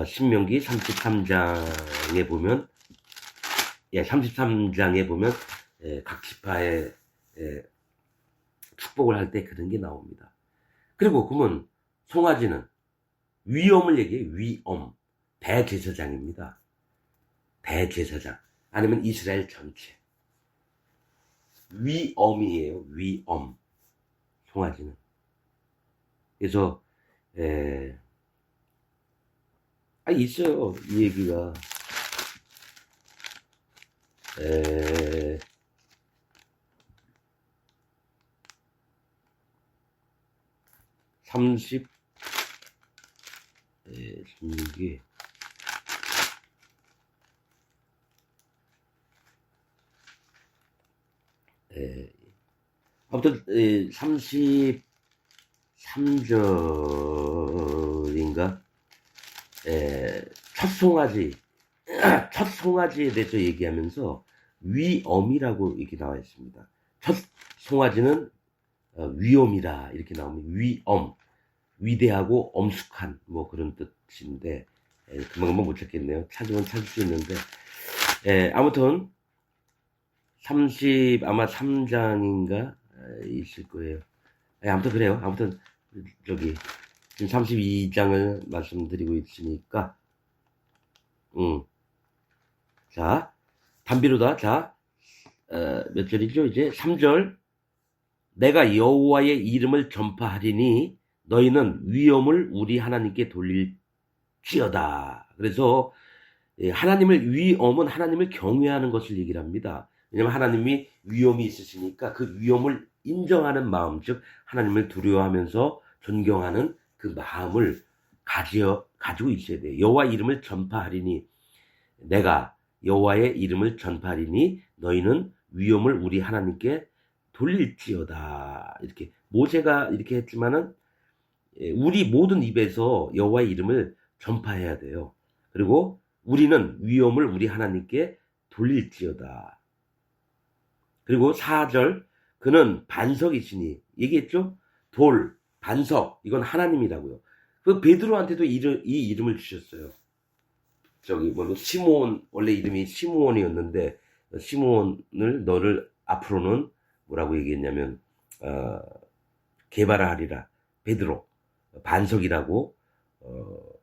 신명기 33장에 보면 33장에 보면 각 지파의 축복을 할 때 그런 게 나옵니다. 그리고 그러면 송아지는 위엄을 얘기해요. 위엄. 대제사장입니다. 대제사장. 아니면 이스라엘 전체. 위엄이에요. 위엄. 송아지는. 그래서 있어요. 이 얘기가. 16기 아무튼 33절인가 첫 송아지에 대해서 얘기하면서 위엄이라고 이렇게 나와 있습니다. 첫 송아지는 위엄이라 이렇게 나오면 위엄, 위대하고 엄숙한 뭐 그런 뜻인데 금방 못 찾겠네요. 찾으면 찾을 수 있는데 아무튼 아마 3장인가 있을 거예요. 아무튼 그래요. 아무튼 지금 32장을 말씀드리고 있으니까 자 담비로다. 자 몇 절이죠? 이제 3절. 내가 여호와의 이름을 전파하리니 너희는 위엄을 우리 하나님께 돌릴지어다. 그래서 하나님을 위엄은 하나님을 경외하는 것을 얘기를 합니다. 왜냐하면 하나님이 위엄이 있으시니까 그 위엄을 인정하는 마음, 즉 하나님을 두려워하면서 존경하는 그 마음을 가지고 있어야 돼요. 여호와 이름을 전파하리니 내가 여호와의 이름을 전파하리니 너희는 위엄을 우리 하나님께 돌릴지어다. 이렇게 모세가 이렇게 했지만은 우리 모든 입에서 여호와의 이름을 전파해야 돼요. 그리고 우리는 위엄을 우리 하나님께 돌릴지어다. 그리고 4절 그는 반석이시니 얘기했죠? 돌, 반석 이건 하나님이라고요. 그 베드로한테도 이 이름을 주셨어요. 시므온 원래 이름이 시므온이었는데 시므온을 너를 앞으로는 뭐라고 얘기했냐면 게바라 하리라 베드로 반석이라고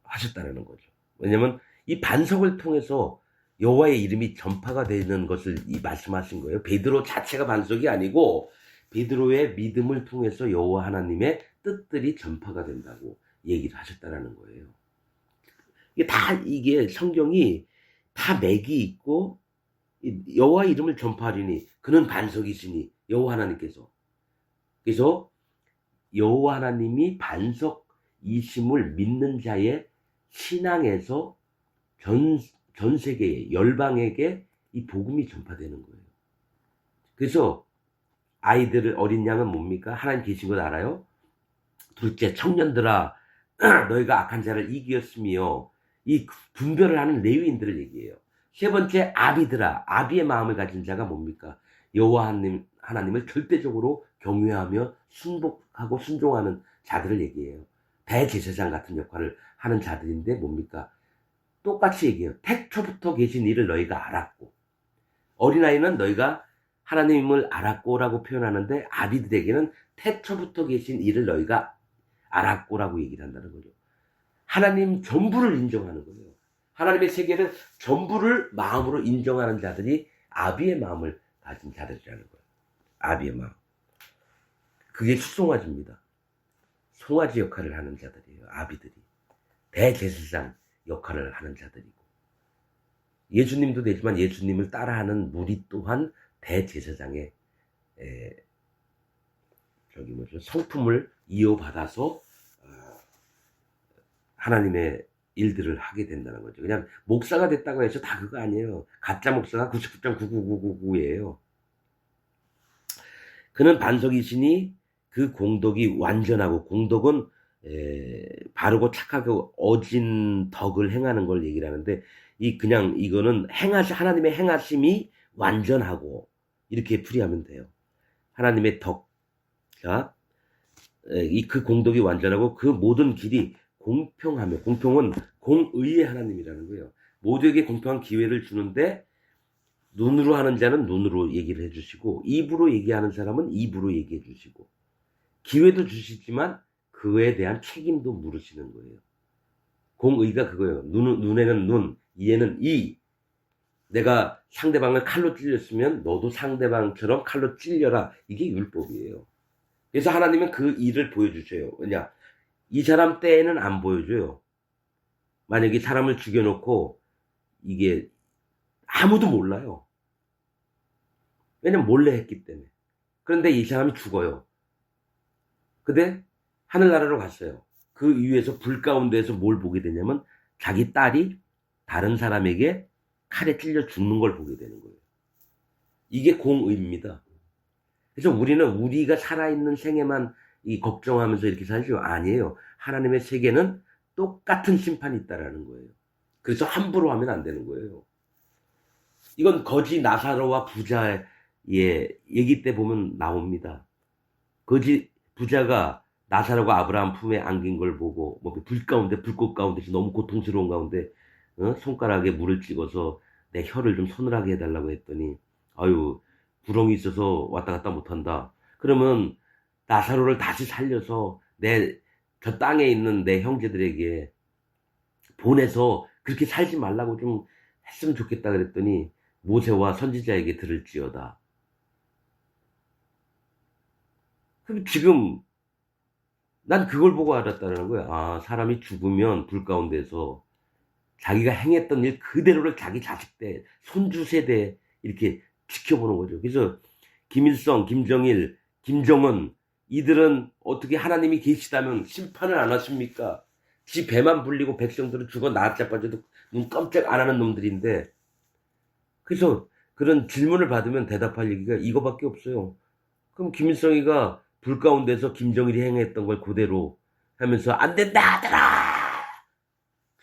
하셨다는 거죠. 왜냐면 이 반석을 통해서 여호와의 이름이 전파가 되는 것을 말씀하신 거예요. 베드로 자체가 반석이 아니고 베드로의 믿음을 통해서 여호와 하나님의 뜻들이 전파가 된다고 얘기를 하셨다는 거예요. 이게 성경이 다 맥이 있고 여호와 이름을 전파하리니 그는 반석이시니 여호와 하나님께서 그래서 여호와 하나님이 반석이심을 믿는 자의 신앙에서 전 세계에 열방에게 이 복음이 전파되는 거예요. 그래서 어린 양은 뭡니까? 하나님 계신 것 알아요? 둘째, 청년들아 너희가 악한 자를 이기었으며 이 분별을 하는 레위인들을 얘기해요. 세 번째, 아비들아 아비의 마음을 가진 자가 뭡니까? 여호와 하나님을 절대적으로 경외하며 순복하고 순종하는 자들을 얘기해요. 대제사장 같은 역할을 하는 자들인데 뭡니까? 똑같이 얘기해요. 태초부터 계신 이를 너희가 알았고 어린아이는 너희가 하나님을 알았고라고 표현하는데 아비들에게는 태초부터 계신 이를 너희가 알았고라고 얘기를 한다는 거죠. 하나님 전부를 인정하는 거예요. 하나님의 세계를 전부를 마음으로 인정하는 자들이 아비의 마음을 가진 자들이라는 거예요. 아비의 마음. 그게 수송아지입니다. 송아지 역할을 하는 자들이에요. 아비들이. 대제사장 역할을 하는 자들이고 예수님도 되지만 예수님을 따라하는 무리 또한 대제사장의 성품을 이어받아서 하나님의 일들을 하게 된다는 거죠. 그냥 목사가 됐다고 해서 다 그거 아니에요. 가짜 목사가 99.99999예요. 그는 반석이시니 그 공덕이 완전하고 공덕은 바르고 착하고 어진 덕을 행하는 걸 얘기를 하는데 이거는 하나님의 행하심이 완전하고 이렇게 풀이하면 돼요. 하나님의 덕, 자, 그 공덕이 완전하고 그 모든 길이 공평하며, 공평은 공의의 하나님이라는 거예요. 모두에게 공평한 기회를 주는데 눈으로 하는 자는 눈으로 얘기를 해주시고 입으로 얘기하는 사람은 입으로 얘기해 주시고 기회도 주시지만 그에 대한 책임도 물으시는 거예요. 공의가 그거예요. 눈에는 눈, 이에는 이. 내가 상대방을 칼로 찔렸으면 너도 상대방처럼 칼로 찔려라. 이게 율법이에요. 그래서 하나님은 그 일을 보여주셔요. 왜냐? 이 사람 때에는 안 보여줘요. 만약에 사람을 죽여놓고 이게 아무도 몰라요. 왜냐면 몰래 했기 때문에. 그런데 이 사람이 죽어요. 근데 하늘나라로 갔어요. 그 위에서 불 가운데에서 뭘 보게 되냐면 자기 딸이 다른 사람에게 칼에 찔려 죽는 걸 보게 되는 거예요. 이게 공의입니다. 그래서 우리는 우리가 살아있는 생애만 걱정하면서 이렇게 살죠. 아니에요. 하나님의 세계는 똑같은 심판이 있다라는 거예요. 그래서 함부로 하면 안 되는 거예요. 이건 거지 나사로와 부자의 얘기 때 보면 나옵니다. 거지 부자가 나사로가 아브라함 품에 안긴 걸 보고 불꽃 가운데서 너무 고통스러운 가운데 손가락에 물을 찍어서 내 혀를 좀 서늘하게 해달라고 했더니 아유 부렁이 있어서 왔다 갔다 못한다. 그러면 나사로를 다시 살려서 저 땅에 있는 내 형제들에게 보내서 그렇게 살지 말라고 좀 했으면 좋겠다 그랬더니 모세와 선지자에게 들을지어다. 그럼 지금 난 그걸 보고 알았다는 거야. 아, 사람이 죽으면 불 가운데서 자기가 행했던 일 그대로를 자기 자식 때, 손주 세대 이렇게 지켜보는 거죠. 그래서 김일성, 김정일, 김정은 이들은 어떻게 하나님이 계시다면 심판을 안 하십니까? 지 배만 불리고 백성들은 죽어 나자빠져도 눈 깜짝 안 하는 놈들인데 그래서 그런 질문을 받으면 대답할 얘기가 이거밖에 없어요. 그럼 김일성이가 불 가운데서 김정일이 행했던 걸 그대로 하면서 안 된다 아들아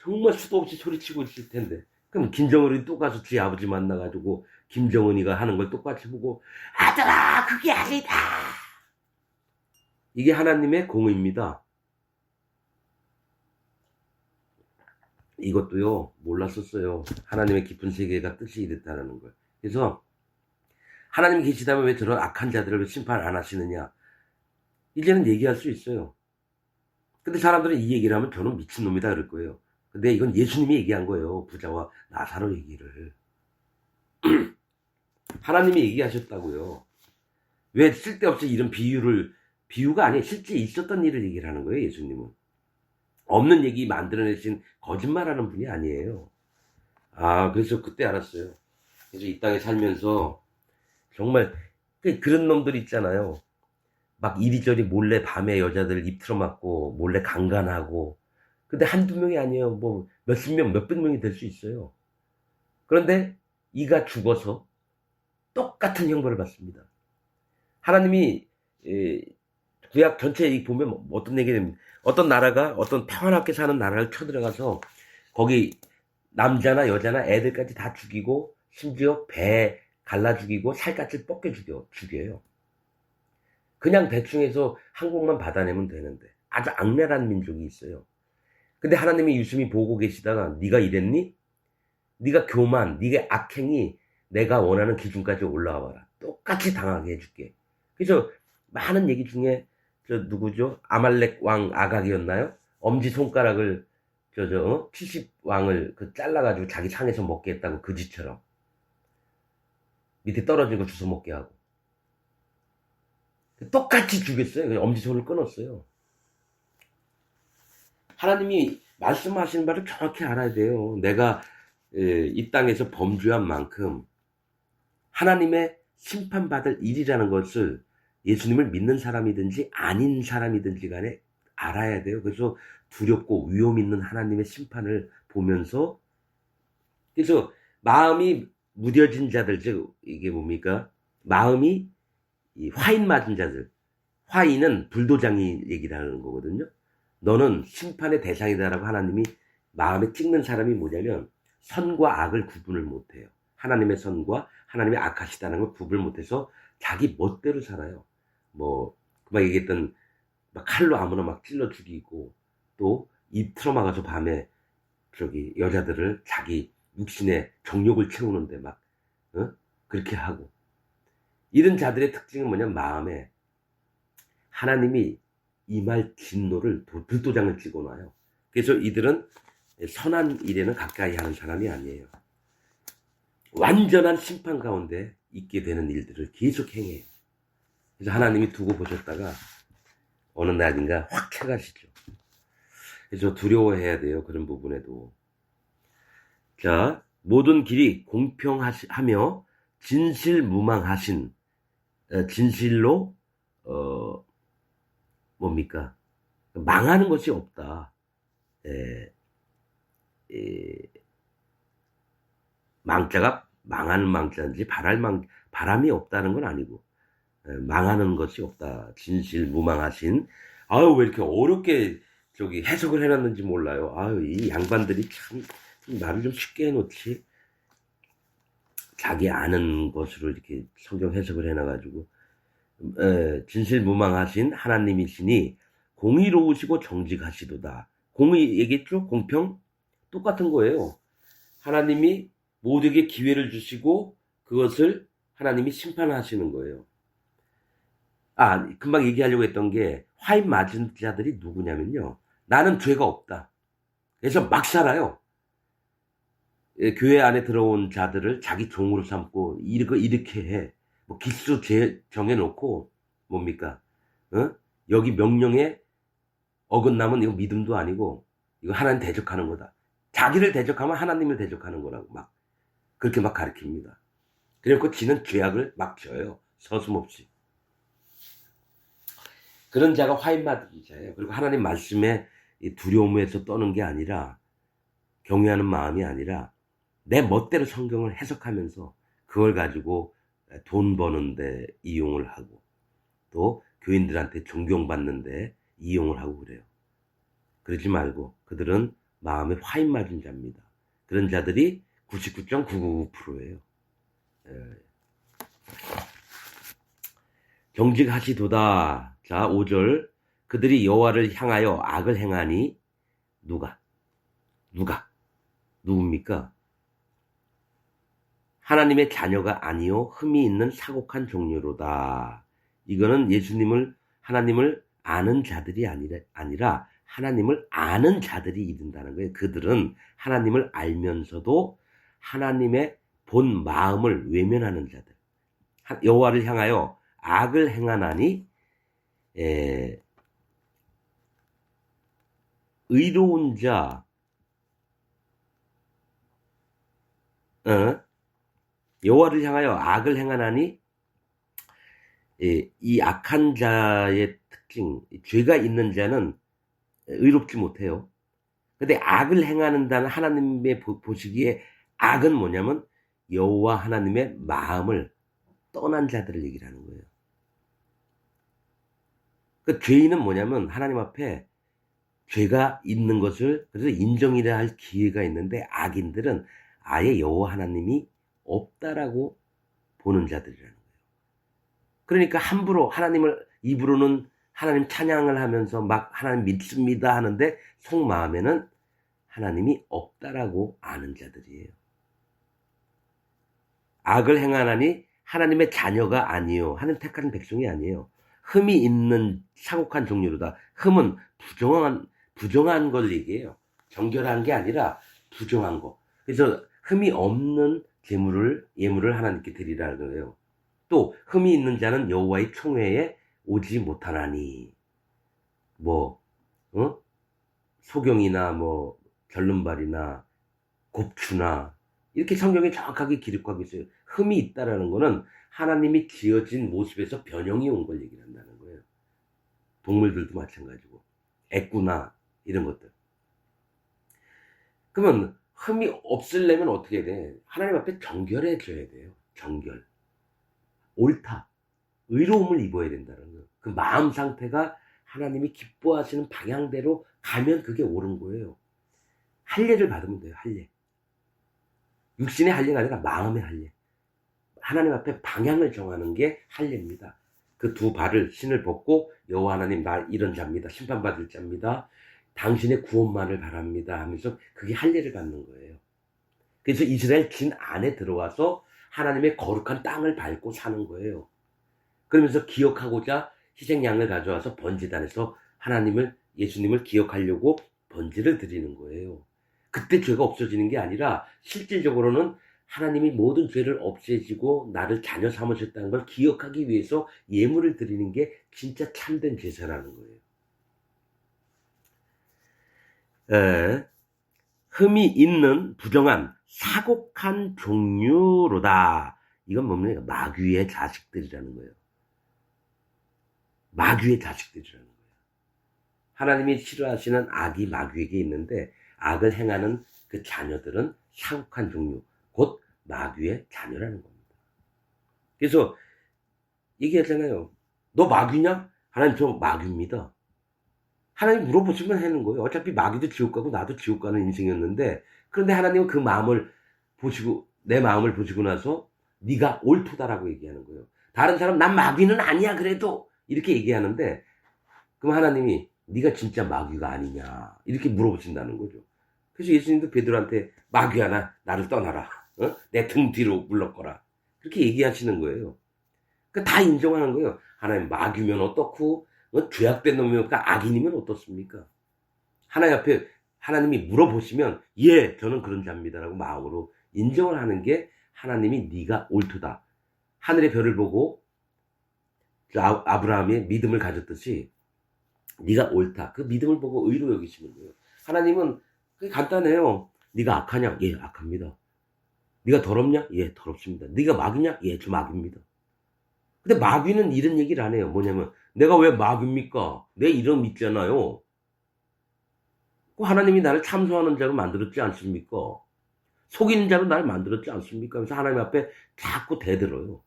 정말 수도 없이 소리치고 있을 텐데 그럼 김정일이 또 가서 지 아버지 만나가지고 김정은이가 하는 걸 똑같이 보고 아들아 그게 아니다. 이게 하나님의 공의입니다. 이것도요 몰랐었어요. 하나님의 깊은 세계가 뜻이 이랬다는 걸. 그래서 하나님이 계시다면 왜 저런 악한 자들을 왜 심판 안 하시느냐 이제는 얘기할 수 있어요. 근데 사람들은 이 얘기를 하면 저는 미친놈이다 그럴 거예요. 근데 이건 예수님이 얘기한 거예요. 부자와 나사로 얘기를. 하나님이 얘기하셨다고요. 왜 쓸데없이 이런 비유가 아니에요. 실제 있었던 일을 얘기를 하는 거예요. 예수님은. 없는 얘기 만들어내신 거짓말하는 분이 아니에요. 아, 그래서 그때 알았어요. 그래서 이 땅에 살면서 정말 그런 놈들 있잖아요. 막 이리저리 몰래 밤에 여자들 입 틀어막고 몰래 강간하고 근데 한두 명이 아니에요. 뭐 몇십 명, 몇백 명이 될 수 있어요. 그런데 이가 죽어서 똑같은 형벌을 받습니다. 하나님이 구약 전체에 보면 어떤 얘기냐면 어떤 나라가 어떤 평안하게 사는 나라를 쳐들어가서 거기 남자나 여자나 애들까지 다 죽이고 심지어 배 갈라 죽이고 살갗을 뻗겨 죽여요. 그냥 대충 해서 한국만 받아내면 되는데 아주 악랄한 민족이 있어요. 근데 하나님이 유심히 보고 계시다가 네가 이랬니? 네가 교만, 네가 악행이 내가 원하는 기준까지 올라와 봐라. 똑같이 당하게 해줄게. 그래서 많은 얘기 중에 저 누구죠? 아말렉 왕 아각이었나요? 엄지손가락을 70왕을 잘라가지고 자기 상에서 먹게 했다고 그지처럼 밑에 떨어진 거 주워 먹게 하고 똑같이 죽였어요. 엄지손을 끊었어요. 하나님이 말씀하시는 바를 정확히 알아야 돼요. 내가 이 땅에서 범죄한 만큼 하나님의 심판받을 일이라는 것을 예수님을 믿는 사람이든지 아닌 사람이든지 간에 알아야 돼요. 그래서 두렵고 위험 있는 하나님의 심판을 보면서 그래서 마음이 무뎌진 자들, 즉 이게 뭡니까? 마음이 화인 맞은 자들. 화인은 불도장이 얘기를 하는 거거든요. 너는 심판의 대상이다라고 하나님이 마음에 찍는 사람이 뭐냐면 선과 악을 구분을 못해요. 하나님의 선과 하나님의 악하시다는 걸 구분을 못해서 자기 멋대로 살아요. 뭐, 막 얘기했던, 막 칼로 아무나 막 찔러 죽이고, 또 입 틀어막아서 밤에 여자들을 자기 육신의 정욕을 채우는데 막, 어? 그렇게 하고. 이런 자들의 특징은 뭐냐면 마음에 하나님이 임할 진노를 불도장을 찍어놔요. 그래서 이들은 선한 일에는 가까이 하는 사람이 아니에요. 완전한 심판 가운데 있게 되는 일들을 계속 행해요. 그래서 하나님이 두고 보셨다가 어느 날인가 확 채가시죠. 그래서 두려워해야 돼요. 그런 부분에도. 자, 모든 길이 공평하며 진실무망하신, 진실로 뭡니까? 망하는 것이 없다. 망자가 망하는 망자인지 바람이 없다는 건 아니고, 망하는 것이 없다. 진실무망하신. 아유, 왜 이렇게 어렵게 해석을 해놨는지 몰라요. 아유, 이 양반들이 참 말을 좀 쉽게 해놓지. 자기 아는 것으로 이렇게 성경 해석을 해놔가지고, 진실무망하신 하나님이시니 공의로우시고 정직하시도다. 공의 얘기했죠? 공평? 똑같은 거예요. 하나님이 모두에게 기회를 주시고 그것을 하나님이 심판하시는 거예요. 아, 금방 얘기하려고 했던 게 화인 맞은 자들이 누구냐면요. 나는 죄가 없다. 그래서 막 살아요. 교회 안에 들어온 자들을 자기 종으로 삼고 이렇게 해. 뭐 기수 정해놓고 뭡니까? 여기 명령에 어긋나면 이거 믿음도 아니고 이거 하나님 대적하는 거다. 자기를 대적하면 하나님을 대적하는 거라고 막 그렇게 막 가르칩니다. 그래서 지는 죄악을 막 져요. 서슴없이. 그런 자가 화인 맞은 자예요. 그리고 하나님 말씀에 두려움에서 떠는 게 아니라 경외하는 마음이 아니라 내 멋대로 성경을 해석하면서 그걸 가지고 돈 버는데 이용을 하고 또 교인들한테 존경받는데 이용을 하고 그래요. 그러지 말고 그들은 마음에 화인 맞은 자입니다. 그런 자들이 99.999%예요. 정직하시도다. 자, 5절. 그들이 여호와를 향하여 악을 행하니 누굽니까? 하나님의 자녀가 아니요 흠이 있는 사곡한 종류로다. 이거는 하나님을 아는 자들이 아니라 하나님을 아는 자들이 이른다는 거예요. 그들은 하나님을 알면서도 하나님의 본 마음을 외면하는 자들. 여호와를 향하여 악을 행하나니 의로운 자 여호와를 향하여 악을 행하나니 이 악한 자의 특징, 죄가 있는 자는 의롭지 못해요. 근데 악을 행하는다는 하나님의 보시기에 악은 뭐냐면 여호와 하나님의 마음을 떠난 자들을 얘기를 하는 거예요. 그 죄인은 뭐냐면 하나님 앞에 죄가 있는 것을 그래서 인정이라 할 기회가 있는데 악인들은 아예 여호와 하나님이 없다라고 보는 자들이라는 거예요. 그러니까 함부로 하나님을 입으로는 하나님 찬양을 하면서 막 하나님 믿습니다 하는데 속마음에는 하나님이 없다라고 아는 자들이에요. 악을 행하나니 하나님의 자녀가 아니요. 하나님 택하는 백성이 아니에요. 흠이 있는 사곡한 종류로다. 흠은 부정한 걸 얘기해요. 정결한 게 아니라 부정한 거. 그래서 흠이 없는 예물을 하나님께 드리라는 거예요. 또 흠이 있는 자는 여호와의 총회에 오지 못하나니 소경이나 결론발이나 곱추나 이렇게 성경에 정확하게 기록하고 있어요. 흠이 있다라는 거는 하나님이 지어진 모습에서 변형이 온 걸 얘기를 한다는 거예요. 동물들도 마찬가지고 애꾸나 이런 것들. 그러면 흠이 없으려면 어떻게 돼? 하나님 앞에 정결해져야 돼요. 정결. 옳다. 의로움을 입어야 된다는 거예요. 그 마음 상태가 하나님이 기뻐하시는 방향대로 가면 그게 옳은 거예요. 할례를 받으면 돼요. 할례. 육신의 할례가 아니라 마음의 할례. 하나님 앞에 방향을 정하는 게 할례입니다. 그 두 발을 신을 벗고 여호와 하나님 나 이런 자입니다. 심판받을 자입니다. 당신의 구원만을 바랍니다 하면서 그게 할례를 받는 거예요. 그래서 이스라엘 진 안에 들어와서 하나님의 거룩한 땅을 밟고 사는 거예요. 그러면서 기억하고자 희생양을 가져와서 번제단에서 예수님을 기억하려고 번제를 드리는 거예요. 그때 죄가 없어지는 게 아니라 실질적으로는 하나님이 모든 죄를 없애지고 나를 자녀 삼으셨다는 걸 기억하기 위해서 예물을 드리는 게 진짜 참된 제사라는 거예요. 흠이 있는 부정한 사곡한 종류로다. 이건 뭡니까? 마귀의 자식들이라는 거예요. 마귀의 자식들이라는 거예요. 하나님이 싫어하시는 악이 마귀에게 있는데 악을 행하는 그 자녀들은 사곡한 종류, 곧 마귀의 자녀라는 겁니다. 그래서 얘기하잖아요. 너 마귀냐? 하나님 저 마귀입니다. 하나님 물어보시면 하는 거예요. 어차피 마귀도 지옥 가고 나도 지옥 가는 인생이었는데, 그런데 하나님은 그 마음을 보시고, 내 마음을 보시고 나서 네가 옳도다라고 얘기하는 거예요. 다른 사람 난 마귀는 아니야 그래도 이렇게 얘기하는데, 그럼 하나님이 네가 진짜 마귀가 아니냐 이렇게 물어보신다는 거죠. 그래서 예수님도 베드로한테 마귀야 나를 떠나라. 내 등 뒤로 물러거라. 그렇게 얘기하시는 거예요. 다 인정하는 거예요. 하나님 마귀면 어떻고 죄악된 놈이면 악인이면 어떻습니까? 하나님 앞에 하나님이 물어보시면 예 저는 그런 자입니다라고 마음으로 인정을 하는 게 하나님이 네가 옳도다. 하늘의 별을 보고 아브라함이 믿음을 가졌듯이 네가 옳다. 그 믿음을 보고 의로 여기시는 거예요. 하나님은 그게 간단해요. 네가 악하냐? 예 악합니다. 네가 더럽냐? 예 더럽습니다. 네가 마귀냐? 예 저 마귀입니다. 근데 마귀는 이런 얘기를 안 해요. 뭐냐면 내가 왜 마귀입니까? 내 이름 있잖아요. 하나님이 나를 참소하는 자로 만들었지 않습니까? 속이는 자로 나를 만들었지 않습니까? 그래서 하나님 앞에 자꾸 대들어요.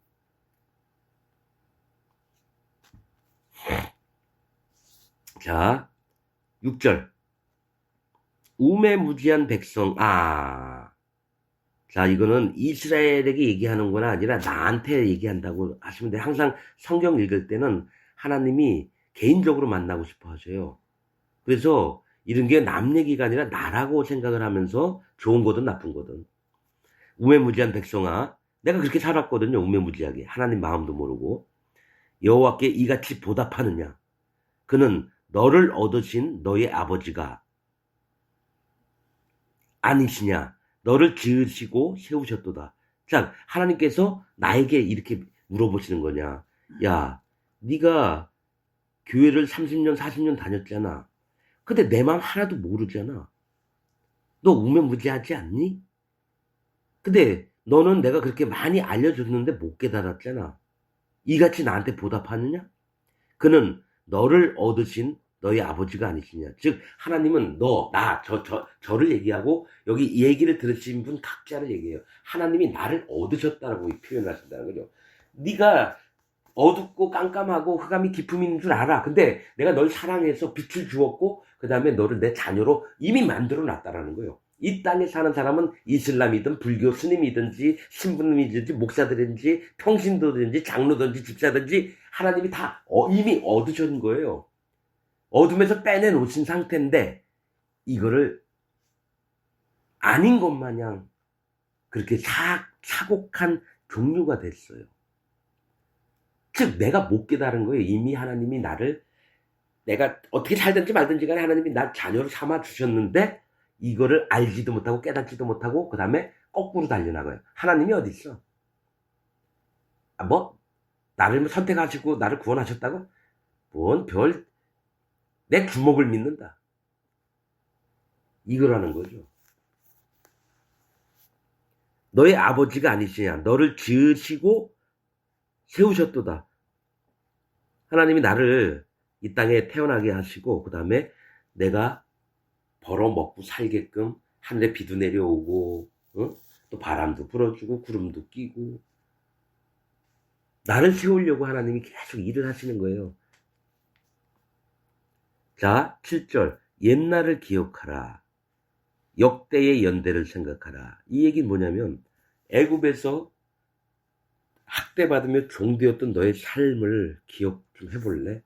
자 6절 우매무지한 백성 자 이거는 이스라엘에게 얘기하는 건 아니라 나한테 얘기한다고 하시면 돼요. 항상 성경 읽을 때는 하나님이 개인적으로 만나고 싶어 하셔요. 그래서 이런 게 남 얘기가 아니라 나라고 생각을 하면서 좋은 거든 나쁜 거든. 우매무지한 백성아 내가 그렇게 살았거든요. 우매무지하게 하나님 마음도 모르고 여호와께 이같이 보답하느냐. 그는 너를 얻으신 너의 아버지가 아니시냐. 너를 지으시고 세우셨도다. 자, 하나님께서 나에게 이렇게 물어보시는 거냐. 야, 네가 교회를 30년, 40년 다녔잖아. 근데 내 마음 하나도 모르잖아. 너 우매무지하지 않니? 근데 너는 내가 그렇게 많이 알려줬는데 못 깨달았잖아. 이같이 나한테 보답하느냐? 그는 너를 얻으신 너희 아버지가 아니시냐. 즉 하나님은 너, 나, 저를 얘기하고 여기 이 얘기를 들으신 분 각자를 얘기해요. 하나님이 나를 얻으셨다라고 표현을 하신다는 거죠. 네가 어둡고 깜깜하고 흑암이 깊음이 있는 줄 알아. 근데 내가 널 사랑해서 빛을 주었고 그 다음에 너를 내 자녀로 이미 만들어 놨다라는 거예요. 이 땅에 사는 사람은 이슬람이든 불교 스님이든지 신부님이든지 목사들이든지 평신도든지 장로든지 집사든지 하나님이 다 이미 얻으신 거예요. 어둠에서 빼내놓으신 상태인데 이거를 아닌 것 마냥 그렇게 사곡한 종류가 됐어요. 즉 내가 못 깨달은 거예요. 이미 하나님이 나를 내가 어떻게 살든지 말든지 간에 하나님이 날 자녀로 삼아 주셨는데 이거를 알지도 못하고 깨닫지도 못하고 그 다음에 거꾸로 달려나가요. 하나님이 어디 있어? 나를 선택하시고 나를 구원하셨다고? 내 주먹을 믿는다. 이거라는 거죠. 너의 아버지가 아니시냐. 너를 지으시고 세우셨도다. 하나님이 나를 이 땅에 태어나게 하시고 그 다음에 내가 벌어먹고 살게끔 하늘에 비도 내려오고 또 바람도 불어주고 구름도 끼고 나를 세우려고 하나님이 계속 일을 하시는 거예요. 자 7절 옛날을 기억하라. 역대의 연대를 생각하라. 이 얘기는 뭐냐면 애굽에서 학대받으며 종되었던 너의 삶을 기억 좀 해볼래?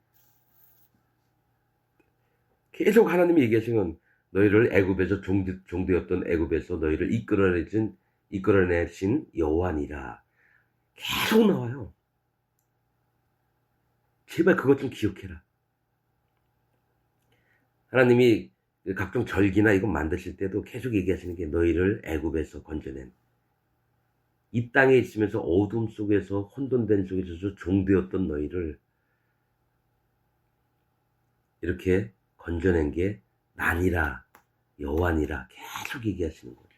계속 하나님이 얘기하시는 너희를 애굽에서 종되었던 애굽에서 너희를 이끌어내신 여호와니라. 계속 나와요. 제발 그것 좀 기억해라. 하나님이 각종 절기나 이거 만드실 때도 계속 얘기하시는 게 너희를 애굽에서 건져낸, 이 땅에 있으면서 어둠 속에서 혼돈된 속에서 종되었던 너희를 이렇게 건져낸 게 나니라, 여호와니라 계속 얘기하시는 거죠.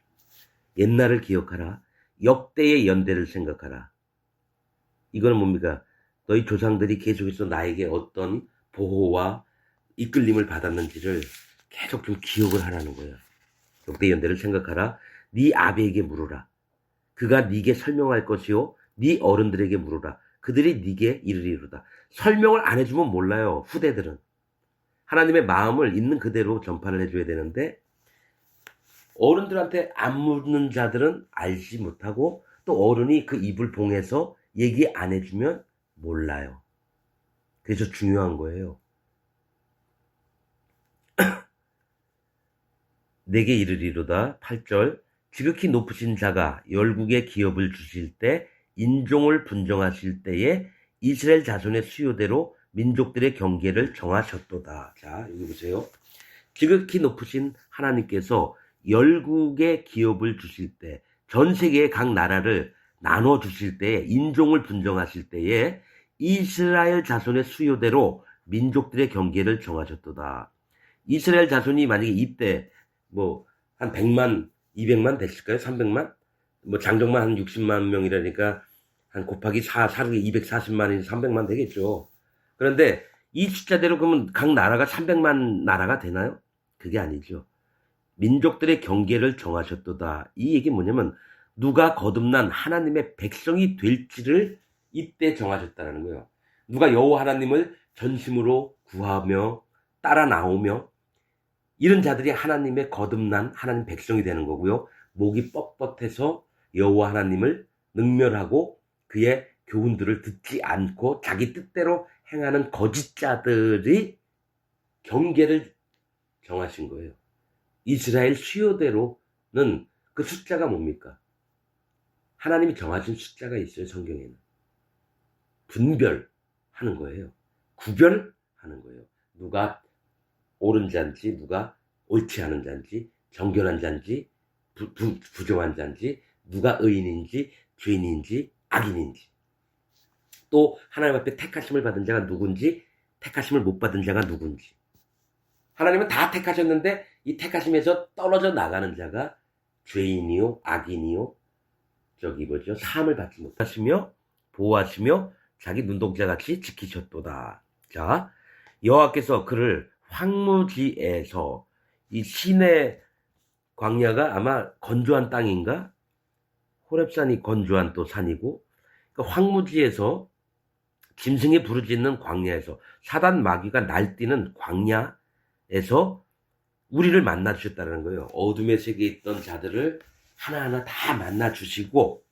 옛날을 기억하라. 역대의 연대를 생각하라. 이거는 뭡니까? 너희 조상들이 계속해서 나에게 어떤 보호와 이끌림을 받았는지를 계속 좀 기억을 하라는 거예요. 역대의 연대를 생각하라. 네 아비에게 물으라. 그가 네게 설명할 것이요 네 어른들에게 물으라. 그들이 네게 이르리로다. 설명을 안 해주면 몰라요. 후대들은. 하나님의 마음을 있는 그대로 전파를 해줘야 되는데 어른들한테 안 묻는 자들은 알지 못하고 또 어른이 그 입을 봉해서 얘기 안 해주면 몰라요. 그래서 중요한 거예요. 내게 이르리로다. 8절. 지극히 높으신 자가 열국의 기업을 주실 때 인종을 분정하실 때에 이스라엘 자손의 수요대로 민족들의 경계를 정하셨도다. 자, 여기 보세요. 지극히 높으신 하나님께서 열국의 기업을 주실 때, 전 세계의 각 나라를 나눠 주실 때에, 인종을 분정하실 때에 이스라엘 자손의 수요대로 민족들의 경계를 정하셨도다. 이스라엘 자손이 만약에 이때 한 100만, 200만 됐을까요? 300만? 장정만 한 60만 명이라니까 한 곱하기 4르기 240만이 300만 되겠죠. 그런데 이 숫자대로 그러면 각 나라가 300만 나라가 되나요? 그게 아니죠. 민족들의 경계를 정하셨도다. 이 얘기 뭐냐면 누가 거듭난 하나님의 백성이 될지를 이때 정하셨다는 거예요. 누가 여호와 하나님을 전심으로 구하며 따라 나오며 이런 자들이 하나님의 거듭난 하나님 백성이 되는 거고요. 목이 뻣뻣해서 여호와 하나님을 능멸하고 그의 교훈들을 듣지 않고 자기 뜻대로 행하는 거짓자들이 경계를 정하신 거예요. 이스라엘 수요대로는 그 숫자가 뭡니까? 하나님이 정하신 숫자가 있어요. 성경에는. 분별하는 거예요. 구별하는 거예요. 누가 옳은 자인지, 누가 옳지 않은 자인지, 정결한 자인지, 부정한 자인지, 누가 의인인지, 죄인인지, 악인인지. 또 하나님 앞에 택하심을 받은 자가 누군지, 택하심을 못 받은 자가 누군지. 하나님은 다 택하셨는데 이 택하심에서 떨어져 나가는 자가 죄인이요, 악인이요, 사함을 받지 못하시며 보호하시며 자기 눈동자같이 지키셨도다. 자, 여호와께서 그를 황무지에서, 이 시내 광야가 아마 건조한 땅인가? 호렙산이 건조한 또 산이고, 그러니까 황무지에서 짐승이 부르짖는 광야에서, 사단 마귀가 날뛰는 광야에서 우리를 만나 주셨다는 거예요. 어둠의 세계에 있던 자들을 하나하나 다 만나 주시고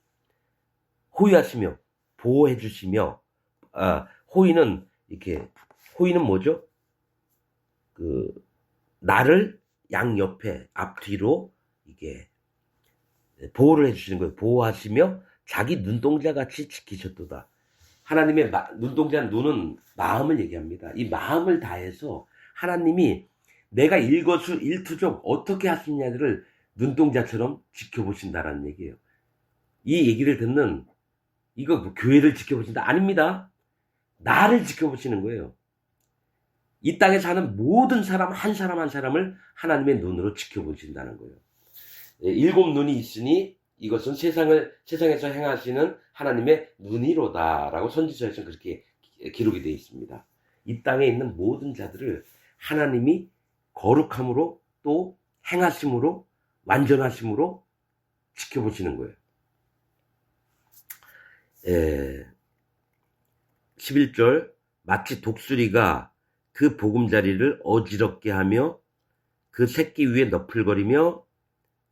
호위하시며 보호해 주시며, 호위는 뭐죠? 나를 양옆에 앞뒤로 이게 보호를 해주시는 거예요. 보호하시며 자기 눈동자 같이 지키셨도다. 하나님의 눈동자, 눈은 마음을 얘기합니다. 이 마음을 다해서 하나님이 내가 일거수일투족 어떻게 하시냐를 눈동자처럼 지켜보신다라는 얘기예요. 이 얘기를 듣는, 이거 교회를 지켜보신다? 아닙니다. 나를 지켜보시는 거예요. 이 땅에 사는 모든 사람 한 사람을 하나님의 눈으로 지켜보신다는 거예요. 7 눈이 있으니 이것은 세상에서 행하시는 하나님의 눈이로다라고 선지서에서는 그렇게 기록이 되어 있습니다. 이 땅에 있는 모든 자들을 하나님이 거룩함으로 또 행하심으로 완전하심으로 지켜보시는 거예요. 11절. 마치 독수리가 그 보금자리를 어지럽게 하며 그 새끼 위에 너풀거리며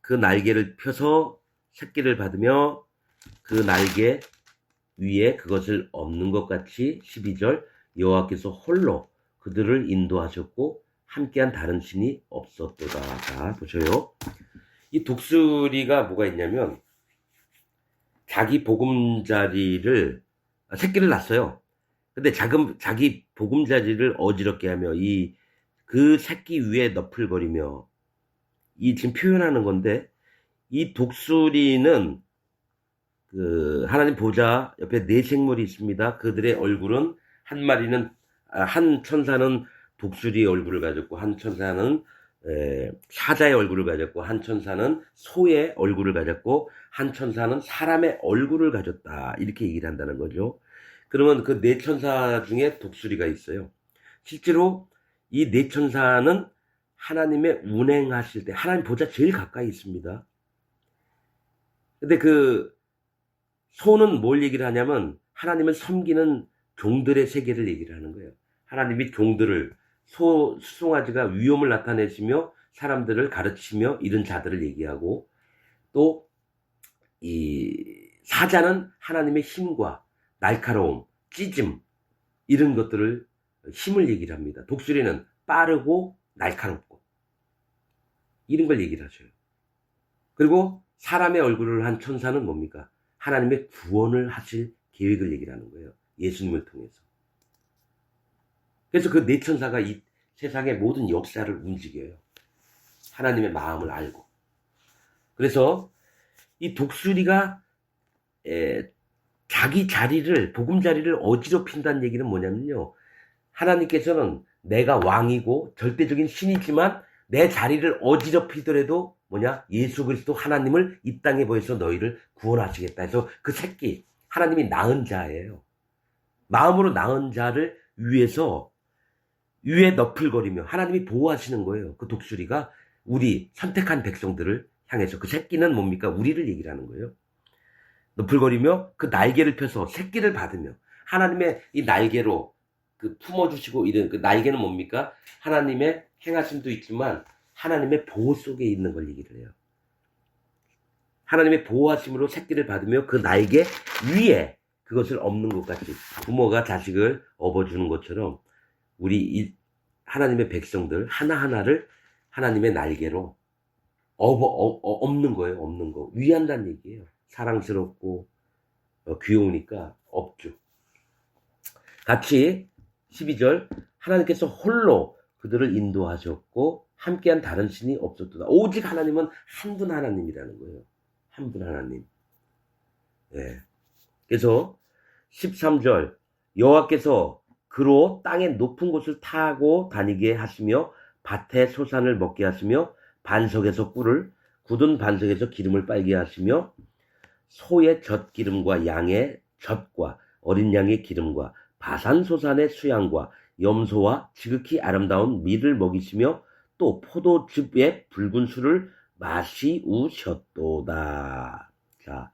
그 날개를 펴서 새끼를 받으며 그 날개 위에 그것을 엎는 것 같이 12절 여호와께서 홀로 그들을 인도하셨고 함께한 다른 신이 없었도다. 자, 보셔요. 이 독수리가 뭐가 있냐면 자기 보금자리를 새끼를 낳았어요. 근데 자기 보금자리를 어지럽게 하며 그 새끼 위에 너풀거리며 지금 표현하는 건데 이 독수리는 그 하나님 보좌 옆에 네 생물이 있습니다. 그들의 얼굴은 한 천사는 독수리의 얼굴을 가졌고 한 천사는 사자의 얼굴을 가졌고 한 천사는 소의 얼굴을 가졌고 한 천사는 사람의 얼굴을 가졌다. 이렇게 얘기를 한다는 거죠. 그러면 그 네 천사 중에 독수리가 있어요. 실제로 이 네 천사는 하나님의 운행하실 때 하나님 보좌 제일 가까이 있습니다. 근데 그 소는 뭘 얘기를 하냐면 하나님을 섬기는 종들의 세계를 얘기를 하는 거예요. 하나님이 종들을 수송아지가 위험을 나타내시며 사람들을 가르치며 이런 자들을 얘기하고 또 이 사자는 하나님의 힘과 날카로움, 찢음 이런 것들을 힘을 얘기를 합니다. 독수리는 빠르고 날카롭고 이런 걸 얘기를 하셔요. 그리고 사람의 얼굴을 한 천사는 뭡니까? 하나님의 구원을 하실 계획을 얘기를 하는 거예요. 예수님을 통해서. 그래서 그 네 천사가 이 세상의 모든 역사를 움직여요. 하나님의 마음을 알고. 그래서 이 독수리가 자기 자리를 보금자리를 어지럽힌다는 얘기는 뭐냐면요. 하나님께서는 내가 왕이고 절대적인 신이지만 내 자리를 어지럽히더라도 예수 그리스도 하나님을 이 땅에 보여서 너희를 구원하시겠다 해서 그 새끼 하나님이 낳은 자예요. 마음으로 낳은 자를 위에 너풀거리며 하나님이 보호하시는 거예요. 그 독수리가 우리 선택한 백성들을 향해서 그 새끼는 뭡니까? 우리를 얘기를 하는 거예요. 너풀거리며 그 날개를 펴서 새끼를 받으며 하나님의 이 날개로 그 품어주시고 이런 그 날개는 뭡니까? 하나님의 행하심도 있지만 하나님의 보호 속에 있는 걸 얘기를 해요. 하나님의 보호하심으로 새끼를 받으며 그 날개 위에 그것을 엎는 것 같이 부모가 자식을 업어주는 것처럼 우리 하나님의 백성들 하나하나를 하나님의 날개로 엎는 거예요. 엎는 거. 위한다는 얘기예요. 사랑스럽고 귀여우니까 업죠. 같이 12절 하나님께서 홀로 그들을 인도하셨고 함께한 다른 신이 없었도다. 오직 하나님은 한 분 하나님이라는 거예요. 한 분 하나님. 예. 그래서 13절 여호와께서 그로 땅의 높은 곳을 타고 다니게 하시며 밭의 소산을 먹게 하시며 반석에서 꿀을 굳은 반석에서 기름을 빨게 하시며 소의 젖기름과 양의 젖과 어린 양의 기름과 바산 소산의 수양과 염소와 지극히 아름다운 밀을 먹이시며 또 포도즙의 붉은 술을 마시우셨도다. 자,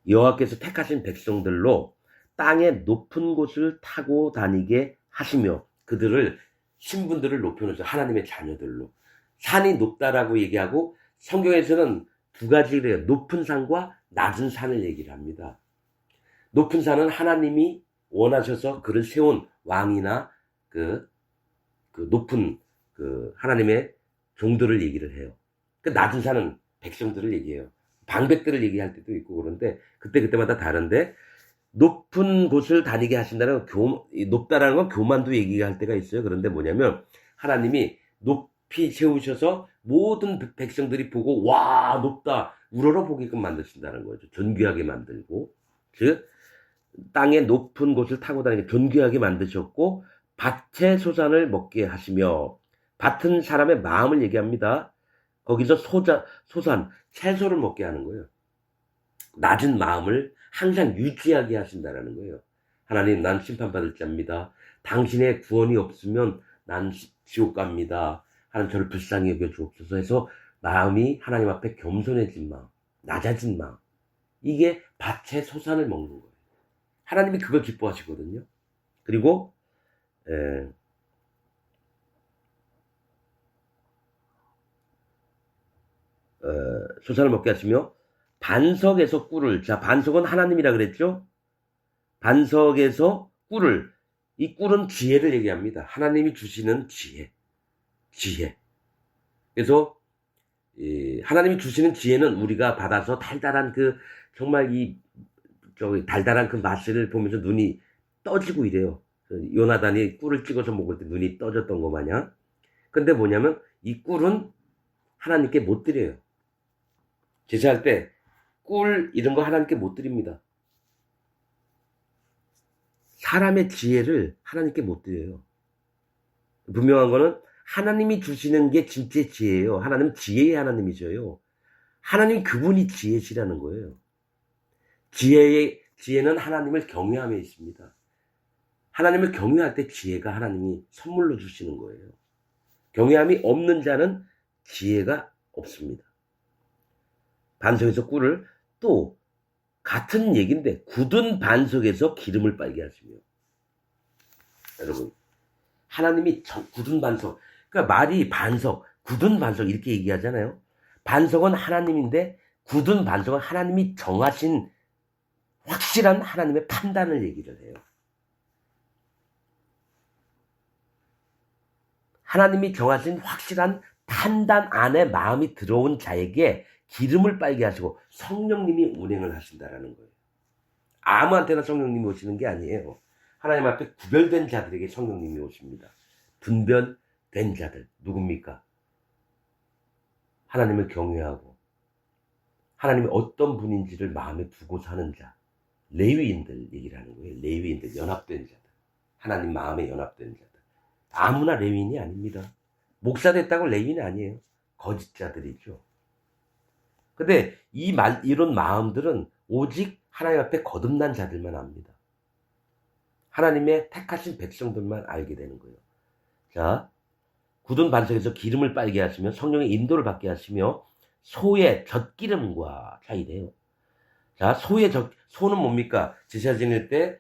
여호와께서 택하신 백성들로 땅의 높은 곳을 타고 다니게 하시며 그들을 신분들을 높여놓으셔. 하나님의 자녀들로. 산이 높다라고 얘기하고 성경에서는 두 가지를 해요. 높은 산과 낮은 산을 얘기를 합니다. 높은 산은 하나님이 원하셔서 그를 세운 왕이나 그 높은 하나님의 종들을 얘기를 해요. 그 낮은 산은 백성들을 얘기해요. 방백들을 얘기할 때도 있고 그런데 그때마다 다른데 높은 곳을 다니게 하신다는 높다라는 건 교만도 얘기할 때가 있어요. 그런데 뭐냐면 하나님이 높이 세우셔서 모든 백성들이 보고 와 높다 우러러 보게끔 만드신다는 거죠. 존귀하게 만들고 즉 땅의 높은 곳을 타고 다니게 존귀하게 만드셨고 밭의 소산을 먹게 하시며 밭은 사람의 마음을 얘기합니다. 거기서 소산 채소를 먹게 하는 거예요. 낮은 마음을 항상 유지하게 하신다는 거예요. 하나님 난 심판받을 자입니다. 당신의 구원이 없으면 난 지옥 갑니다. 하나님 저를 불쌍히 여겨 주옵소서 해서 마음이 하나님 앞에 겸손해진 마음, 낮아진 마음. 이게 밭의 소산을 먹는 거예요. 하나님이 그걸 기뻐하시거든요. 그리고 소산을 먹게 하시며 반석에서 꿀을, 자 반석은 하나님이라 그랬죠. 반석에서 이 꿀은 지혜를 얘기합니다. 하나님이 주시는 지혜. 그래서 하나님이 주시는 지혜는 우리가 받아서 달달한 정말 달달한 그 맛을 보면서 눈이 떠지고 이래요. 요나단이 꿀을 찍어서 먹을 때 눈이 떠졌던 거 마냥. 근데 뭐냐면 이 꿀은 하나님께 못 드려요. 제사할 때 꿀 이런 거 하나님께 못 드립니다. 사람의 지혜를 하나님께 못 드려요. 분명한 거는 하나님이 주시는 게 진짜 지혜예요. 하나님은 지혜의 하나님이셔요. 하나님 그분이 지혜시라는 거예요. 지혜는 하나님을 경외함에 있습니다. 하나님을 경외할 때 지혜가 하나님이 선물로 주시는 거예요. 경외함이 없는 자는 지혜가 없습니다. 반석에서 꿀을 또 같은 얘기인데 굳은 반석에서 기름을 빨게 하시며 여러분 하나님이 굳은 반석 그러니까 말이 반석 굳은 반석 이렇게 얘기하잖아요. 반석은 하나님인데 굳은 반석은 하나님이 정하신 확실한 하나님의 판단을 얘기를 해요. 하나님이 정하신 확실한 판단 안에 마음이 들어온 자에게 기름을 빨게 하시고 성령님이 운행을 하신다라는 거예요. 아무한테나 성령님이 오시는 게 아니에요. 하나님 앞에 구별된 자들에게 성령님이 오십니다. 분별된 자들 누굽니까? 하나님을 경외하고 하나님이 어떤 분인지를 마음에 두고 사는 자 레위인들 얘기를 하는 거예요. 레위인들 연합된 자들 하나님 마음에 연합된 자들 아무나 레위인이 아닙니다. 목사 됐다고 레위인이 아니에요. 거짓자들이죠. 근데 이런 마음들은 오직 하나님 앞에 거듭난 자들만 압니다. 하나님의 택하신 백성들만 알게 되는 거예요. 자, 굳은 반석에서 기름을 빨게 하시며 성령의 인도를 받게 하시며 소의 젖기름과 차이래요. 자, 소는 뭡니까? 제사 지낼 때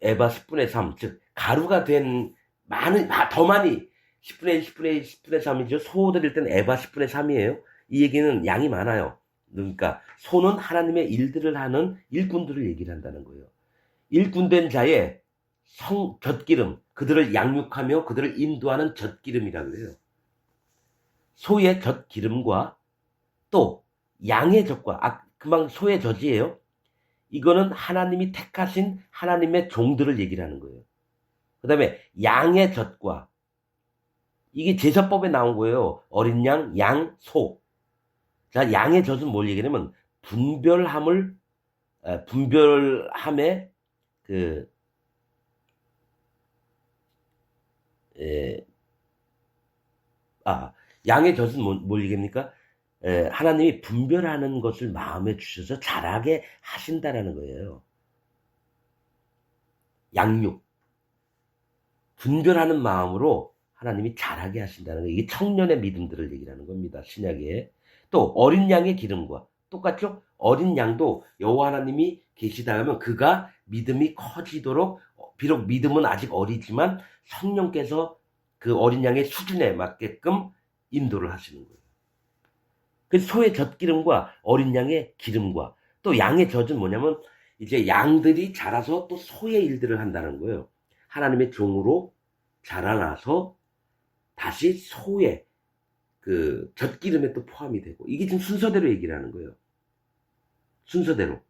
에바 10분의 3, 즉 가루가 된 더 많이 10분의 3이죠. 소 드릴 때는 에바 10분의 3이에요. 이 얘기는 양이 많아요. 그러니까 소는 하나님의 일들을 하는 일꾼들을 얘기를 한다는 거예요. 일꾼된 자의 젖기름, 그들을 양육하며 그들을 인도하는 젖기름이라고 그래요. 소의 젖기름과 또 양의 젖과 금방 소의 젖이에요. 이거는 하나님이 택하신 하나님의 종들을 얘기를 하는 거예요. 그 다음에 양의 젖과 이게 제사법에 나온 거예요. 어린 양, 양, 소. 자, 양의 젖은 뭘 얘기하냐면 분별함에 양의 젖은 뭘 얘기합니까? 하나님이 분별하는 것을 마음에 주셔서 자라게 하신다라는 거예요. 양육. 분별하는 마음으로 하나님이 자라게 하신다는 거예요. 이게 청년의 믿음들을 얘기하는 겁니다. 신약에. 또 어린 양의 기름과 똑같죠? 어린 양도 여호와 하나님이 계시다 하면 그가 믿음이 커지도록 비록 믿음은 아직 어리지만 성령께서 그 어린 양의 수준에 맞게끔 인도를 하시는 거예요. 그래서 소의 젖기름과 어린 양의 기름과 또 양의 젖은 뭐냐면 이제 양들이 자라서 또 소의 일들을 한다는 거예요. 하나님의 종으로 자라나서 다시 소의 그 젖기름에 또 포함이 되고 이게 지금 순서대로 얘기를 하는 거예요. 순서대로.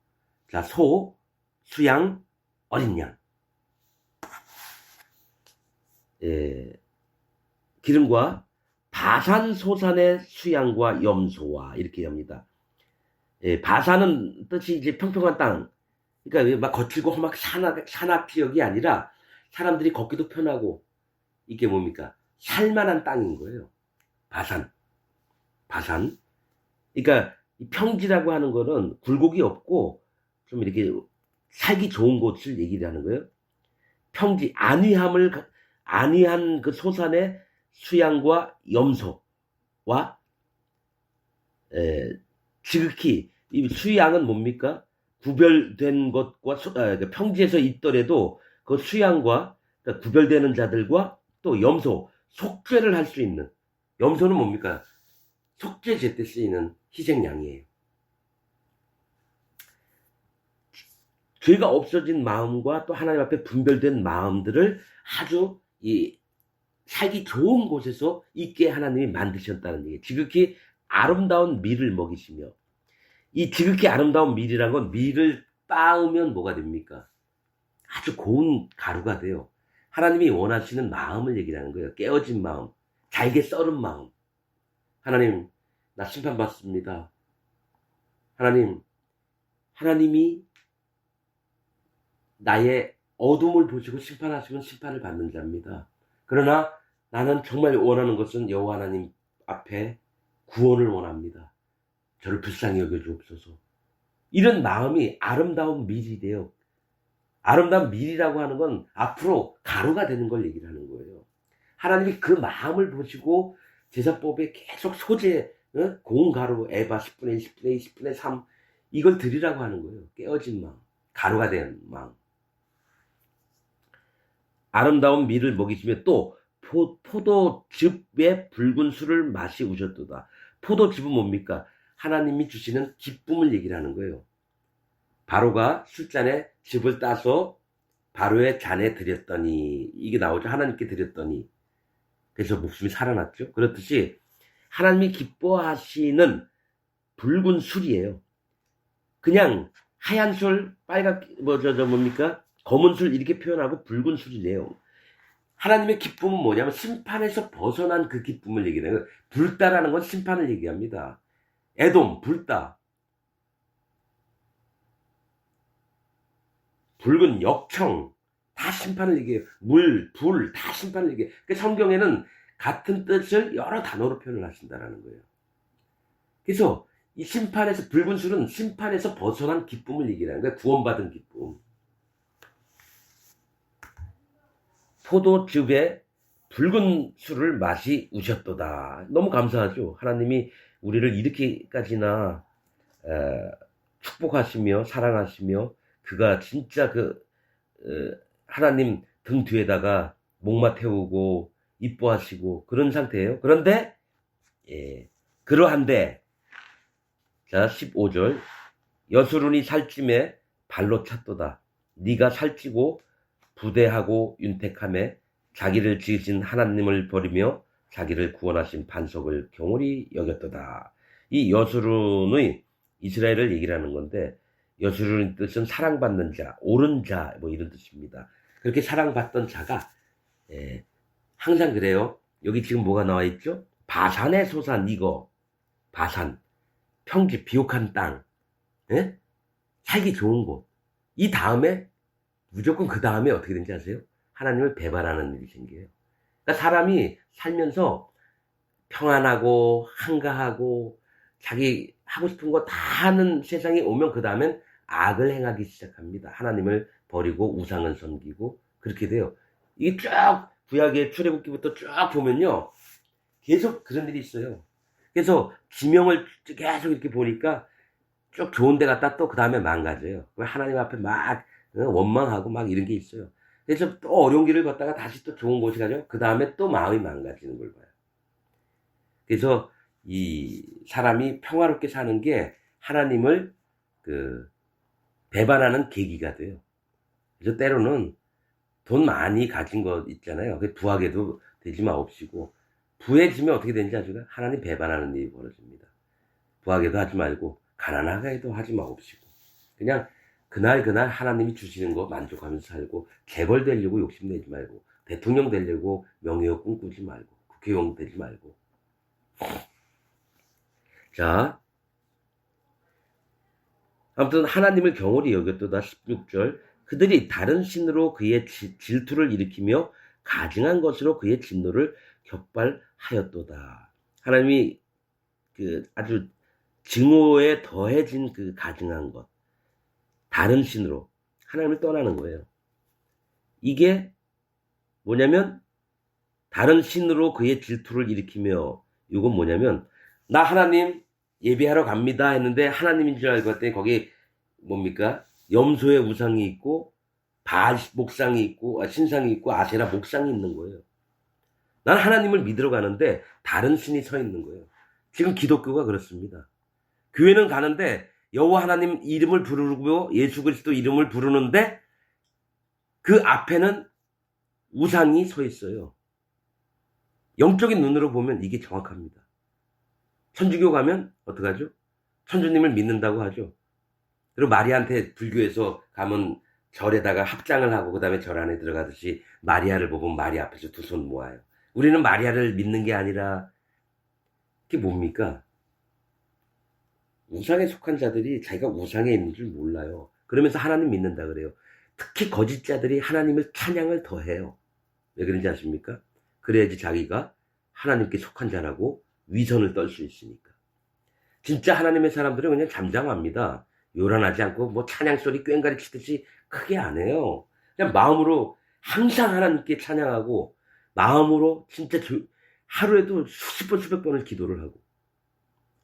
자, 소, 수양, 어린 양. 기름과 바산 소산의 수양과 염소와 이렇게 합니다. 바산은 뜻이 이제 평평한 땅. 그러니까 막 거칠고 험한 산악 지역이 아니라 사람들이 걷기도 편하고 이게 뭡니까? 살만한 땅인 거예요. 바산. 그러니까 이 평지라고 하는 거는 굴곡이 없고 좀 이렇게 살기 좋은 곳을 얘기를 하는 거예요. 평지, 안위한 그 소산의 수양과 염소와 지극히 이 수양은 뭡니까? 구별된 것과 평지에서 있더라도 그 수양과 그러니까 구별되는 자들과 또 염소, 속죄를 할 수 있는 염소는 뭡니까? 속죄제 때 쓰이는 희생양이에요. 죄가 없어진 마음과 또 하나님 앞에 분별된 마음들을 아주 살기 좋은 곳에서 있게 하나님이 만드셨다는 얘기예요. 지극히 아름다운 밀을 먹이시며, 이 지극히 아름다운 밀이란 건 밀을 빻으면 뭐가 됩니까? 아주 고운 가루가 돼요. 하나님이 원하시는 마음을 얘기하는 거예요. 깨어진 마음, 잘게 썰은 마음. 하나님, 나 심판받습니다. 하나님이 나의 어둠을 보시고 심판하시면 심판을 받는 자입니다. 그러나 나는 정말 원하는 것은 여호와 하나님 앞에 구원을 원합니다. 저를 불쌍히 여겨주옵소서. 이런 마음이 아름다운 밀이래요. 아름다운 밀이라고 하는 건 앞으로 가루가 되는 걸 얘기를 하는 거예요. 하나님이 그 마음을 보시고 제사법에 계속 고운 가루, 에바 10분의 1, 10분의 2, 10분의 3 이걸 드리라고 하는 거예요. 깨어진 마음, 가루가 된 마음. 아름다운 밀을 먹이시며 또 포도즙의 붉은 술을 마시우셨도다. 포도즙은 뭡니까? 하나님이 주시는 기쁨을 얘기를 하는 거예요. 바로가 술잔에 즙을 따서 바로의 잔에 드렸더니, 이게 나오죠. 하나님께 드렸더니. 그래서 목숨이 살아났죠. 그렇듯이 하나님이 기뻐하시는 붉은 술이에요. 그냥 하얀 술, 빨간, 뭡니까? 검은 술 이렇게 표현하고 붉은 술이래요. 하나님의 기쁨은 뭐냐면 심판에서 벗어난 그 기쁨을 얘기해요. 불다라는 건 심판을 얘기합니다. 에돔, 불다. 붉은 역청, 다 심판을 얘기해요. 물, 불, 다 심판을 얘기해요. 그 성경에는 같은 뜻을 여러 단어로 표현을 하신다는 거예요. 그래서 이 심판에서, 붉은 술은 심판에서 벗어난 기쁨을 얘기하는 거예요. 구원받은 기쁨. 포도즙에 붉은 술을 마시우셨도다. 너무 감사하죠. 하나님이 우리를 이렇게까지나 축복하시며 사랑하시며, 그가 진짜 하나님 등 뒤에다가 목마 태우고 이뻐하시고 그런 상태예요. 그런데 그러한데, 자 15절, 여수론이 살찜에 발로 찼도다. 네가 살찌고 부대하고 윤택함에 자기를 지으신 하나님을 버리며 자기를 구원하신 반석을 경홀히 여겼도다. 이 여수론의 이스라엘을 얘기를 하는 건데, 여수론의 뜻은 사랑받는 자, 옳은 자, 뭐 이런 뜻입니다. 그렇게 사랑받던 자가 항상 그래요. 여기 지금 뭐가 나와 있죠? 바산의 소산, 이거 바산, 평지, 비옥한 땅, 살기 좋은 곳. 이 다음에 무조건 그 다음에 어떻게 되는지 아세요? 하나님을 배반하는 일이 생겨요. 그러니까 사람이 살면서 평안하고 한가하고 자기 하고 싶은 거 다 하는 세상이 오면 그 다음엔 악을 행하기 시작합니다. 하나님을 버리고 우상을 섬기고 그렇게 돼요. 이게 쭉 구약의 출애굽기부터 쭉 보면요, 계속 그런 일이 있어요. 그래서 지명을 계속 이렇게 보니까 쭉 좋은 데 갔다 또 그 다음에 망가져요. 하나님 앞에 막 원망하고 막 이런 게 있어요. 그래서 또 어려운 길을 걷다가 다시 또 좋은 곳에 가죠. 그 다음에 또 마음이 망가지는 걸 봐요. 그래서 이 사람이 평화롭게 사는 게 하나님을 배반하는 계기가 돼요. 그래서 때로는 돈 많이 가진 거 있잖아요. 부하게도 되지 마옵시고, 부해지면 어떻게 되는지 아시죠? 하나님 배반하는 일이 벌어집니다. 부하게도 하지 말고 가난하게도 하지 마옵시고, 그냥 그날 하나님이 주시는 거 만족하면서 살고, 재벌 되려고 욕심내지 말고, 대통령 되려고 명예욕 꿈꾸지 말고, 국회의원 되지 말고. 자, 아무튼 하나님을 경홀히 여겼도다. 16절, 그들이 다른 신으로 그의 질투를 일으키며 가증한 것으로 그의 진노를 격발하였도다. 하나님이 아주 증오에 더해진 그 가증한 것, 다른 신으로 하나님을 떠나는 거예요. 이게 뭐냐면, 다른 신으로 그의 질투를 일으키며, 이건 뭐냐면, 나 하나님 예배하러 갑니다 했는데 하나님인 줄 알고 봤더니 거기 뭡니까? 염소의 우상이 있고 바알 목상이 있고 신상이 있고 아세라 목상이 있는 거예요. 난 하나님을 믿으러 가는데 다른 신이 서 있는 거예요. 지금 기독교가 그렇습니다. 교회는 가는데 여호와 하나님 이름을 부르고 예수 그리스도 이름을 부르는데 그 앞에는 우상이 서 있어요. 영적인 눈으로 보면 이게 정확합니다. 천주교 가면 어떡하죠? 천주님을 믿는다고 하죠. 그리고 마리아한테 불교에서 가면 절에다가 합장을 하고 그 다음에 절 안에 들어가듯이 마리아를 보고 마리아 앞에서 두 손 모아요. 우리는 마리아를 믿는 게 아니라 그게 뭡니까? 우상에 속한 자들이 자기가 우상에 있는 줄 몰라요. 그러면서 하나님 믿는다 그래요. 특히 거짓자들이 하나님을 찬양을 더해요. 왜 그런지 아십니까? 그래야지 자기가 하나님께 속한 자라고 위선을 떨 수 있으니까. 진짜 하나님의 사람들은 그냥 잠잠합니다. 요란하지 않고 뭐 찬양 소리 꽹가리 치듯이 크게 안 해요. 그냥 마음으로 항상 하나님께 찬양하고 마음으로 진짜 하루에도 수십 번 수백 번을 기도를 하고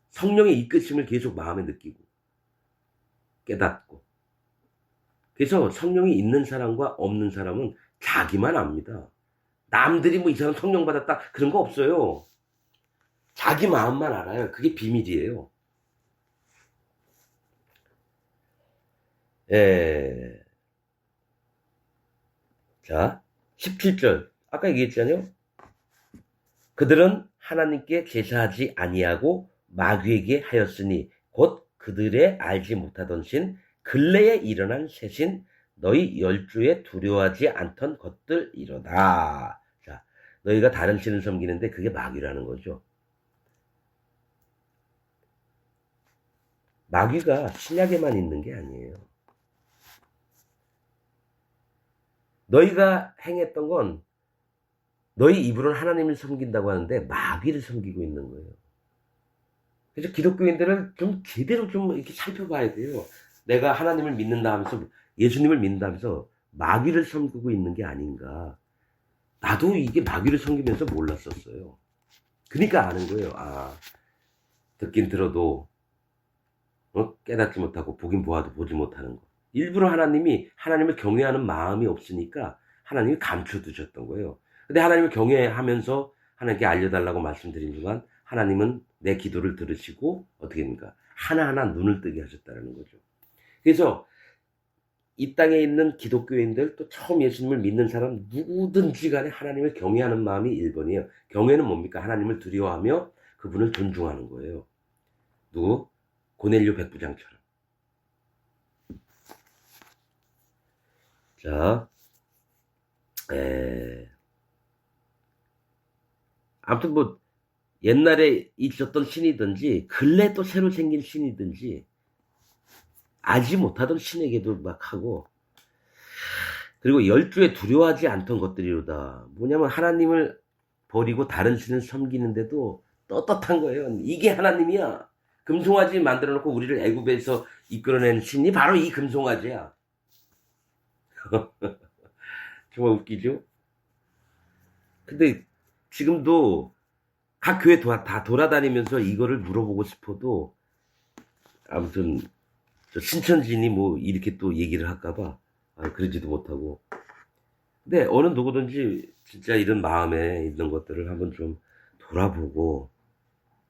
성령의 이끄심을 계속 마음에 느끼고 깨닫고. 그래서 성령이 있는 사람과 없는 사람은 자기만 압니다. 남들이 뭐 이 사람 성령 받았다 그런 거 없어요. 자기 마음만 알아요. 그게 비밀이에요. 예. 자, 17절. 아까 얘기했잖아요. 그들은 하나님께 제사하지 아니하고 마귀에게 하였으니 곧 그들의 알지 못하던 신 근래에 일어난 새신 너희 열주에 두려워하지 않던 것들이로다. 자, 너희가 다른 신을 섬기는데 그게 마귀라는 거죠. 마귀가 신약에만 있는 게 아니에요. 너희가 행했던 건 너희 입으로는 하나님을 섬긴다고 하는데 마귀를 섬기고 있는 거예요. 그래서 기독교인들은 좀 제대로 좀 이렇게 살펴봐야 돼요. 내가 하나님을 믿는다 하면서 예수님을 믿는다 하면서 마귀를 섬기고 있는 게 아닌가. 나도 이게 마귀를 섬기면서 몰랐었어요. 그러니까 아는 거예요. 아, 듣긴 들어도 깨닫지 못하고 보긴 보아도 보지 못하는 거. 일부러 하나님이 하나님을 경외하는 마음이 없으니까 하나님이 감춰두셨던 거예요. 근데 하나님을 경외하면서 하나님께 알려달라고 말씀드린 순간 하나님은 내 기도를 들으시고 어떻게 됩니까? 하나하나 눈을 뜨게 하셨다는 거죠. 그래서 이 땅에 있는 기독교인들 또 처음 예수님을 믿는 사람 누구든지 간에 하나님을 경외하는 마음이 1번이에요. 경외는 뭡니까? 하나님을 두려워하며 그분을 존중하는 거예요. 누구? 고넬료 백부장처럼. 자, 아무튼 뭐 옛날에 있었던 신이든지 근래 또 새로 생긴 신이든지 알지 못하던 신에게도 막 하고, 그리고 열주에 두려워하지 않던 것들이로다. 뭐냐면 하나님을 버리고 다른 신을 섬기는데도 떳떳한 거예요. 이게 하나님이야. 금송아지 만들어 놓고 우리를 애굽에서 이끌어낸 신이 바로 이 금송아지야. 정말 웃기죠? 근데 지금도 각 교회 다 돌아다니면서 이거를 물어보고 싶어도 아무튼 신천지니 뭐 이렇게 또 얘기를 할까봐 그러지도 못하고. 근데 어느 누구든지 진짜 이런 마음에 있는 것들을 한번 좀 돌아보고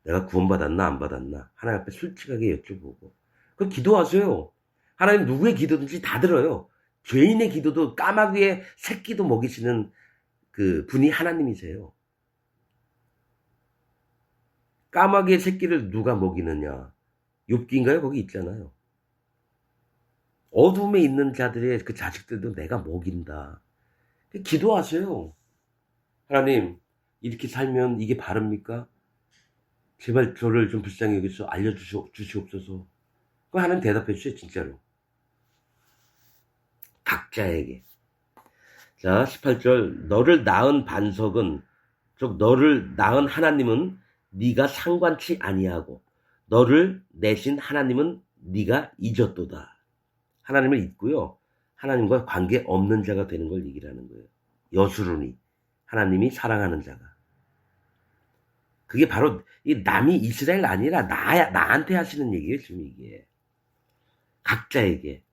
내가 구원받았나 안 받았나 하나님 앞에 솔직하게 여쭤보고 그럼 기도하세요. 하나님 누구의 기도든지 다 들어요. 죄인의 기도도 까마귀의 새끼도 먹이시는 그 분이 하나님이세요. 까마귀의 새끼를 누가 먹이느냐? 욥기인가요? 거기 있잖아요. 어둠에 있는 자들의 그 자식들도 내가 먹인다. 기도하세요. 하나님, 이렇게 살면 이게 바릅니까? 제발 저를 좀 불쌍히 여기서 알려주시옵소서. 그 하나님 대답해 주세요, 진짜로. 각자에게. 자, 18절. 너를 낳은 반석은, 즉 너를 낳은 하나님은 네가 상관치 아니하고 너를 내신 하나님은 네가 잊었도다. 하나님을 잊고요. 하나님과 관계 없는 자가 되는 걸 얘기하는 거예요. 여수르니 하나님이 사랑하는 자가. 그게 바로 이 남이 이스라엘 아니라 나한테 하시는 얘기예요. 지금 이게. 각자에게.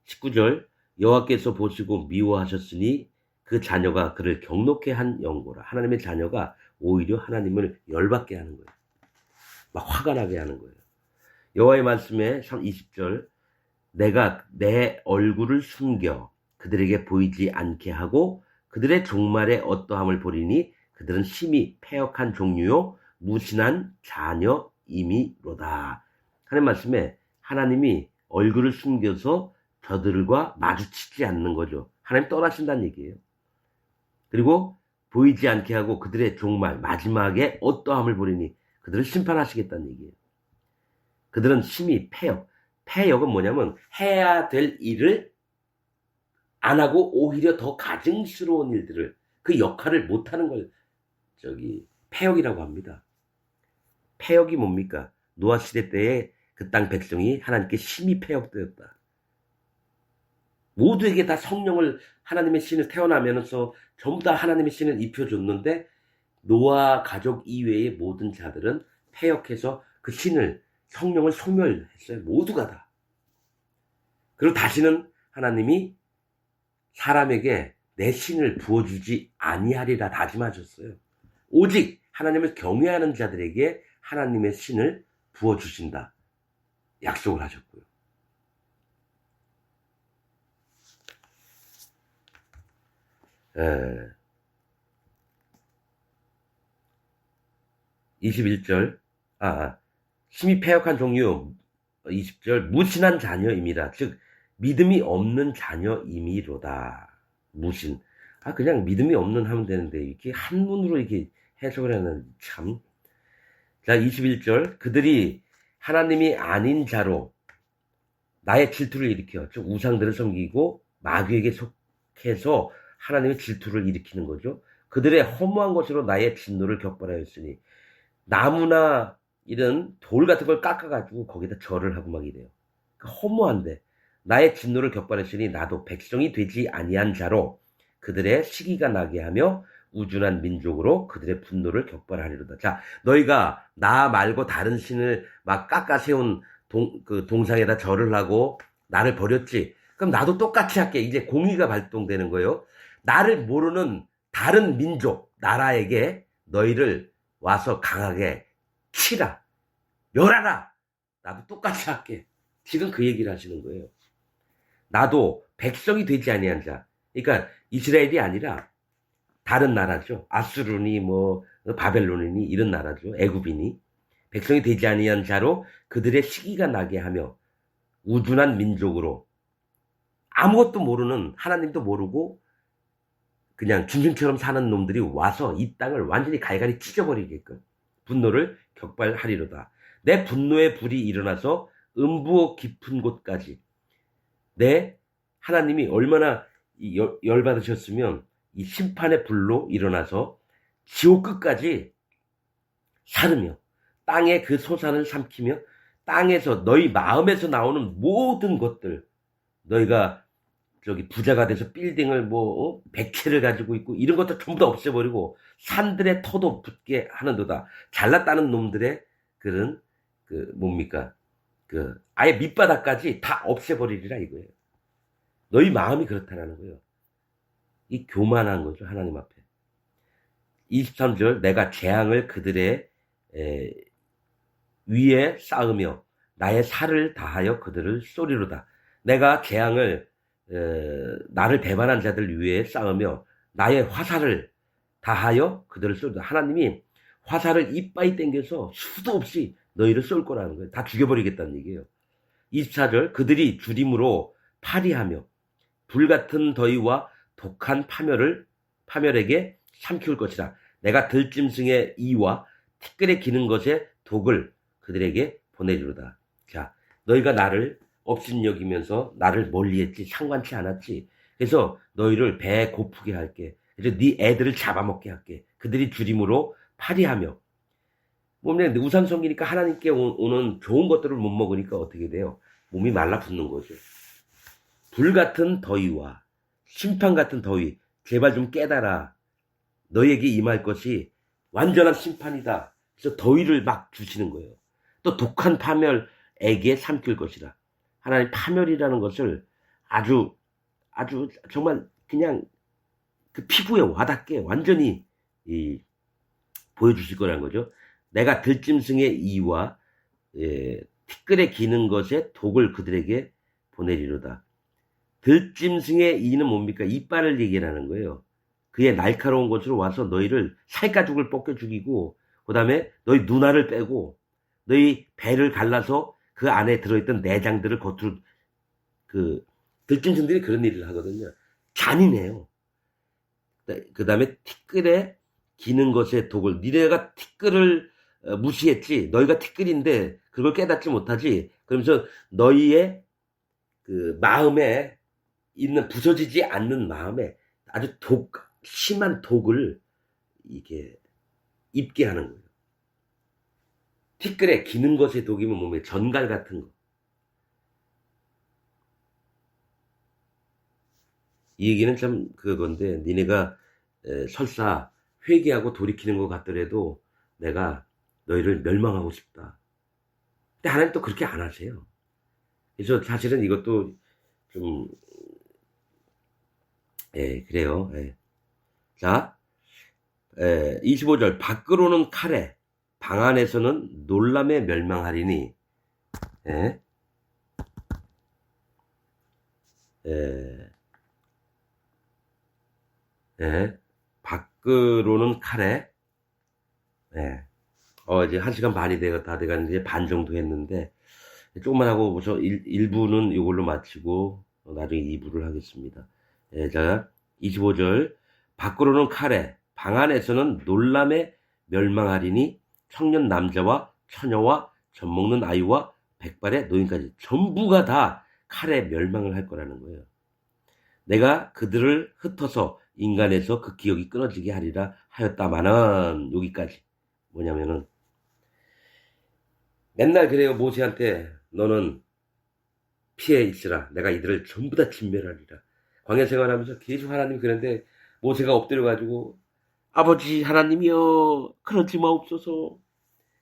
19절. 여호와께서 보시고 미워하셨으니 그 자녀가 그를 경록해 한 영고라. 하나님의 자녀가 오히려 하나님을 열받게 하는 거예요. 막 화가 나게 하는 거예요. 여호와의 말씀에 20절 내가 내 얼굴을 숨겨 그들에게 보이지 않게 하고 그들의 종말에 어떠함을 보리니 그들은 심히 패역한 종류요 무신한 자녀임이로다. 하는 말씀에 하나님이 얼굴을 숨겨서 저들과 마주치지 않는 거죠. 하나님 떠나신다는 얘기예요. 그리고 보이지 않게 하고 그들의 종말 마지막에 어떠함을 보리니 그들을 심판하시겠다는 얘기예요. 그들은 심히 패역. 패역은 뭐냐면 해야 될 일을 안 하고 오히려 더 가증스러운 일들을 그 역할을 못하는 걸 패역이라고 합니다. 패역이 뭡니까? 노아 시대 때에 그 땅 백성이 하나님께 심히 패역되었다. 모두에게 다 성령을 하나님의 신을 태어나면서 전부 다 하나님의 신을 입혀줬는데 노아 가족 이외의 모든 자들은 패역해서 그 신을 성령을 소멸했어요. 모두가 다. 그리고 다시는 하나님이 사람에게 내 신을 부어주지 아니하리라 다짐하셨어요. 오직 하나님을 경외하는 자들에게 하나님의 신을 부어주신다. 약속을 하셨고요. 에, 21절 심히 패역한 종류 20절 무신한 자녀임이라 즉 믿음이 없는 자녀임이로다. 무신 그냥 믿음이 없는 하면 되는데 이렇게 한문으로 이렇게 해석을 하는 참. 자 21절 그들이 하나님이 아닌 자로 나의 질투를 일으켜 즉 우상들을 섬기고 마귀에게 속해서 하나님의 질투를 일으키는 거죠. 그들의 허무한 것으로 나의 진노를 격발하였으니 나무나 이런 돌 같은 걸 깎아가지고 거기다 절을 하고 막 이래요. 허무한데 나의 진노를 격발했으니 나도 백성이 되지 아니한 자로 그들의 시기가 나게 하며 우준한 민족으로 그들의 분노를 격발하리로다. 자, 너희가 나 말고 다른 신을 막 깎아 세운 동상에다 절을 하고 나를 버렸지. 그럼 나도 똑같이 할게. 이제 공의가 발동되는 거예요. 나를 모르는 다른 민족, 나라에게 너희를 와서 강하게 치라. 멸하라. 나도 똑같이 할게. 지금 그 얘기를 하시는 거예요. 나도 백성이 되지 아니한 자. 그러니까 이스라엘이 아니라 다른 나라죠. 아수르니 바벨론이니 이런 나라죠. 애굽이니. 백성이 되지 아니한 자로 그들의 시기가 나게 하며 우둔한 민족으로 아무것도 모르는 하나님도 모르고 그냥 짐승처럼 사는 놈들이 와서 이 땅을 완전히 갈갈이 찢어버리게끔 분노를 격발하리로다. 내 분노의 불이 일어나서 음부 깊은 곳까지 내 하나님이 얼마나 열받으셨으면 이 심판의 불로 일어나서 지옥 끝까지 사르며 땅의 그 소산을 삼키며 땅에서 너희 마음에서 나오는 모든 것들 너희가 부자가 돼서 빌딩을 100채를 가지고 있고 이런 것도 전부 다 없애버리고 산들의 터도 붙게 하는도다. 잘났다는 놈들의 그런 아예 밑바닥까지 다 없애버리리라 이거예요. 너희 마음이 그렇다라는 거예요. 이 교만한 거죠. 하나님 앞에. 23절 내가 재앙을 그들의 위에 쌓으며 나의 살을 다하여 그들을 쏘리로다. 내가 재앙을 나를 배반한 자들 위에 쌓으며 나의 화살을 다하여 그들을 쏘리로다. 하나님이 화살을 이빠이 땡겨서 수도 없이 너희를 쏠 거라는 거예요. 다 죽여버리겠다는 얘기예요. 24절 그들이 주림으로 파리하며 불같은 더위와 독한 파멸에게 삼키울 것이라. 내가 들짐승의 이와 티끌에 기는 것의 독을 그들에게 보내리로다. 자, 너희가 나를 업신여기면서 나를 멀리했지 상관치 않았지. 그래서 너희를 배에 고프게 할게. 그래서 네 애들을 잡아먹게 할게. 그들이 주림으로 파리하며 몸에 우상 섬기니까 하나님께 오는 좋은 것들을 못 먹으니까 어떻게 돼요? 몸이 말라붙는 거죠. 불같은 더위와 심판 같은 더위 제발 좀 깨달아. 너희에게 임할 것이 완전한 심판이다. 그래서 더위를 막 주시는 거예요. 또 독한 파멸에게 삼킬 것이라. 하나님 파멸이라는 것을 아주 정말 그냥 그 피부에 와닿게 완전히 보여주실 거라는 거죠. 내가 들짐승의 이와 티끌에 기는 것에 독을 그들에게 보내리로다. 들짐승의 이는 뭡니까? 이빨을 얘기하는 거예요. 그의 날카로운 것으로 와서 너희를 살가죽을 벗겨 죽이고, 그 다음에 너희 눈알을 빼고, 너희 배를 갈라서 그 안에 들어있던 내장들을 겉으로, 들짐승들이 그런 일을 하거든요. 잔인해요. 그 다음에 티끌에 기는 것에 독을, 니네가 티끌을 무시했지, 너희가 티끌인데 그걸 깨닫지 못하지, 그러면서 너희의 그 마음에 있는 부서지지 않는 마음에 아주 심한 독을 이게 입게 하는 거예요. 티끌에 기는 것의 독이면 몸에 전갈 같은 거. 이 얘기는 참 그건데, 니네가 설사 회개하고 돌이키는 것 같더라도 내가 너희를 멸망하고 싶다. 근데 하나님 또 그렇게 안 하세요. 그래서 사실은 이것도 좀, 그래요. 자, 25절. 밖으로는 칼에, 방 안에서는 놀람에 멸망하리니, 예, 밖으로는 칼에, 이제 1시간 반이 다 돼가는데 반 정도 했는데, 조금만 하고, 저 1부는 이걸로 마치고, 나중에 2부를 하겠습니다. 자, 25절. 밖으로는 칼에, 방 안에서는 놀람에 멸망하리니, 청년 남자와 처녀와 젖먹는 아이와 백발의 노인까지 전부가 다 칼에 멸망을 할 거라는 거예요. 내가 그들을 흩어서 인간에서 그 기억이 끊어지게 하리라 하였다마는, 여기까지. 뭐냐면은, 맨날 그래요. 모세한테 너는 피해 있으라. 내가 이들을 전부 다 진멸하리라. 광야 생활하면서 계속 하나님 그런데, 모세가 엎드려가지고 아버지 하나님이여 그러지 마옵소서.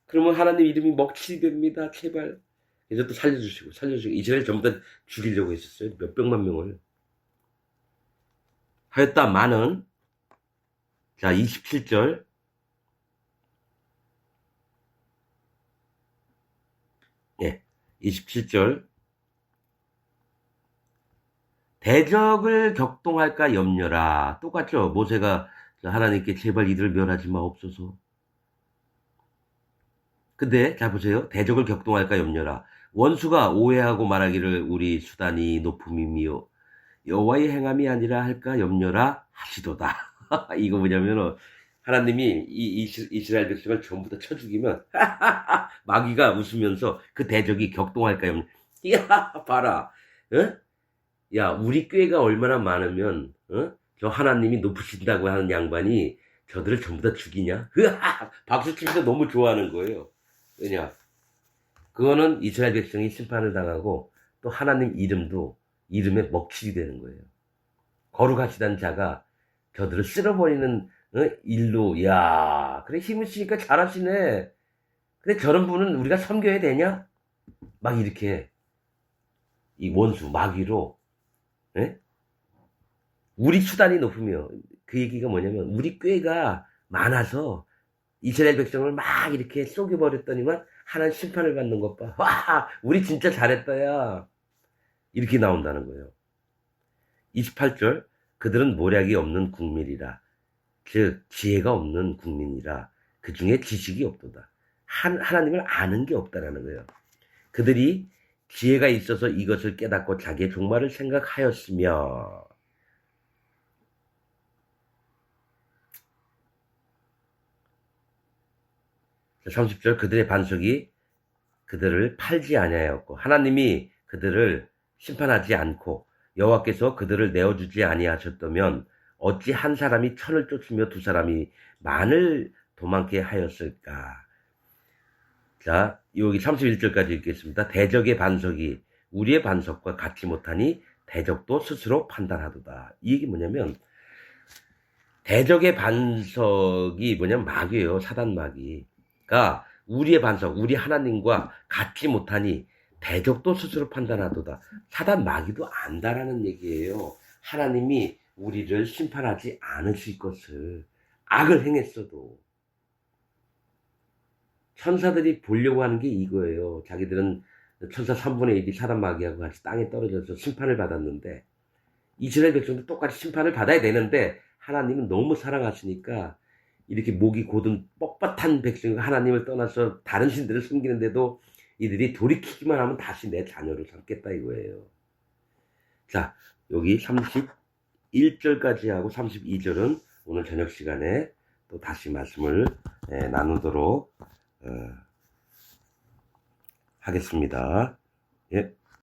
그러면 하나님 이름이 먹칠이 됩니다. 제발. 그래서 또 살려주시고 이스라엘 전부 다 죽이려고 했었어요. 몇백만 명을. 하였다마는, 자, 27절. 27절. 대적을 격동할까 염려라. 똑같죠? 모세가 하나님께 제발 이들을 멸하지 마옵소서. 근데 자 보세요. 대적을 격동할까 염려라. 원수가 오해하고 말하기를 우리 수단이 높음이며 여호와의 행함이 아니라 할까 염려라 하시도다. 이거 뭐냐면은, 하나님이 이 이스라엘 백성을 전부 다 쳐 죽이면 마귀가 웃으면서 그 대적이 격동할까 염려. 야 봐라. 어? 야, 우리 꾀가 얼마나 많으면, 저 하나님이 높으신다고 하는 양반이 저들을 전부 다 죽이냐? 박수 치면서 너무 좋아하는 거예요. 왜냐? 그거는 이스라엘 백성이 심판을 당하고, 또 하나님 이름에 먹칠이 되는 거예요. 거룩하시다는 자가 저들을 쓸어버리는 일로, 야, 그래, 힘을 쓰니까 잘하시네. 근데 저런 분은 우리가 섬겨야 되냐? 막 이렇게, 이 원수, 마귀로, 우리 수단이 높으며, 그 얘기가 뭐냐면, 우리 꾀가 많아서 이스라엘 백성을 막 이렇게 쏘겨버렸더니만 하나님 심판을 받는 것 봐. 와, 우리 진짜 잘했다, 야. 이렇게 나온다는 거예요. 28절. 그들은 모략이 없는 국민이라. 즉, 지혜가 없는 국민이라. 그 중에 지식이 없도다. 하나님을 아는 게 없다라는 거예요. 그들이 지혜가 있어서 이것을 깨닫고 자기의 종말을 생각하였으며, 30절. 그들의 반석이 그들을 팔지 아니하였고, 하나님이 그들을 심판하지 않고 여호와께서 그들을 내어주지 아니하셨다면 어찌 한 사람이 천을 쫓으며 두 사람이 만을 도망게 하였을까? 자, 여기 31절까지 읽겠습니다. 대적의 반석이 우리의 반석과 같지 못하니 대적도 스스로 판단하도다. 이 얘기 뭐냐면, 대적의 반석이 뭐냐면 마귀예요. 사단 마귀가 우리의 반석, 우리 하나님과 같지 못하니 대적도 스스로 판단하도다. 사단 마귀도 안다라는 얘기예요. 하나님이 우리를 심판하지 않으실 것을, 악을 행했어도. 천사들이 보려고 하는 게 이거예요. 자기들은 천사 3분의 1이 사람 마귀하고 같이 땅에 떨어져서 심판을 받았는데 이스라엘 백성도 똑같이 심판을 받아야 되는데 하나님은 너무 사랑하시니까 이렇게 목이 곧은 뻣뻣한 백성이 하나님을 떠나서 다른 신들을 섬기는데도 이들이 돌이키기만 하면 다시 내 자녀를 삼겠다 이거예요. 자, 여기 31절까지 하고 32절은 오늘 저녁 시간에 또 다시 말씀을 나누도록 하겠습니다. 예.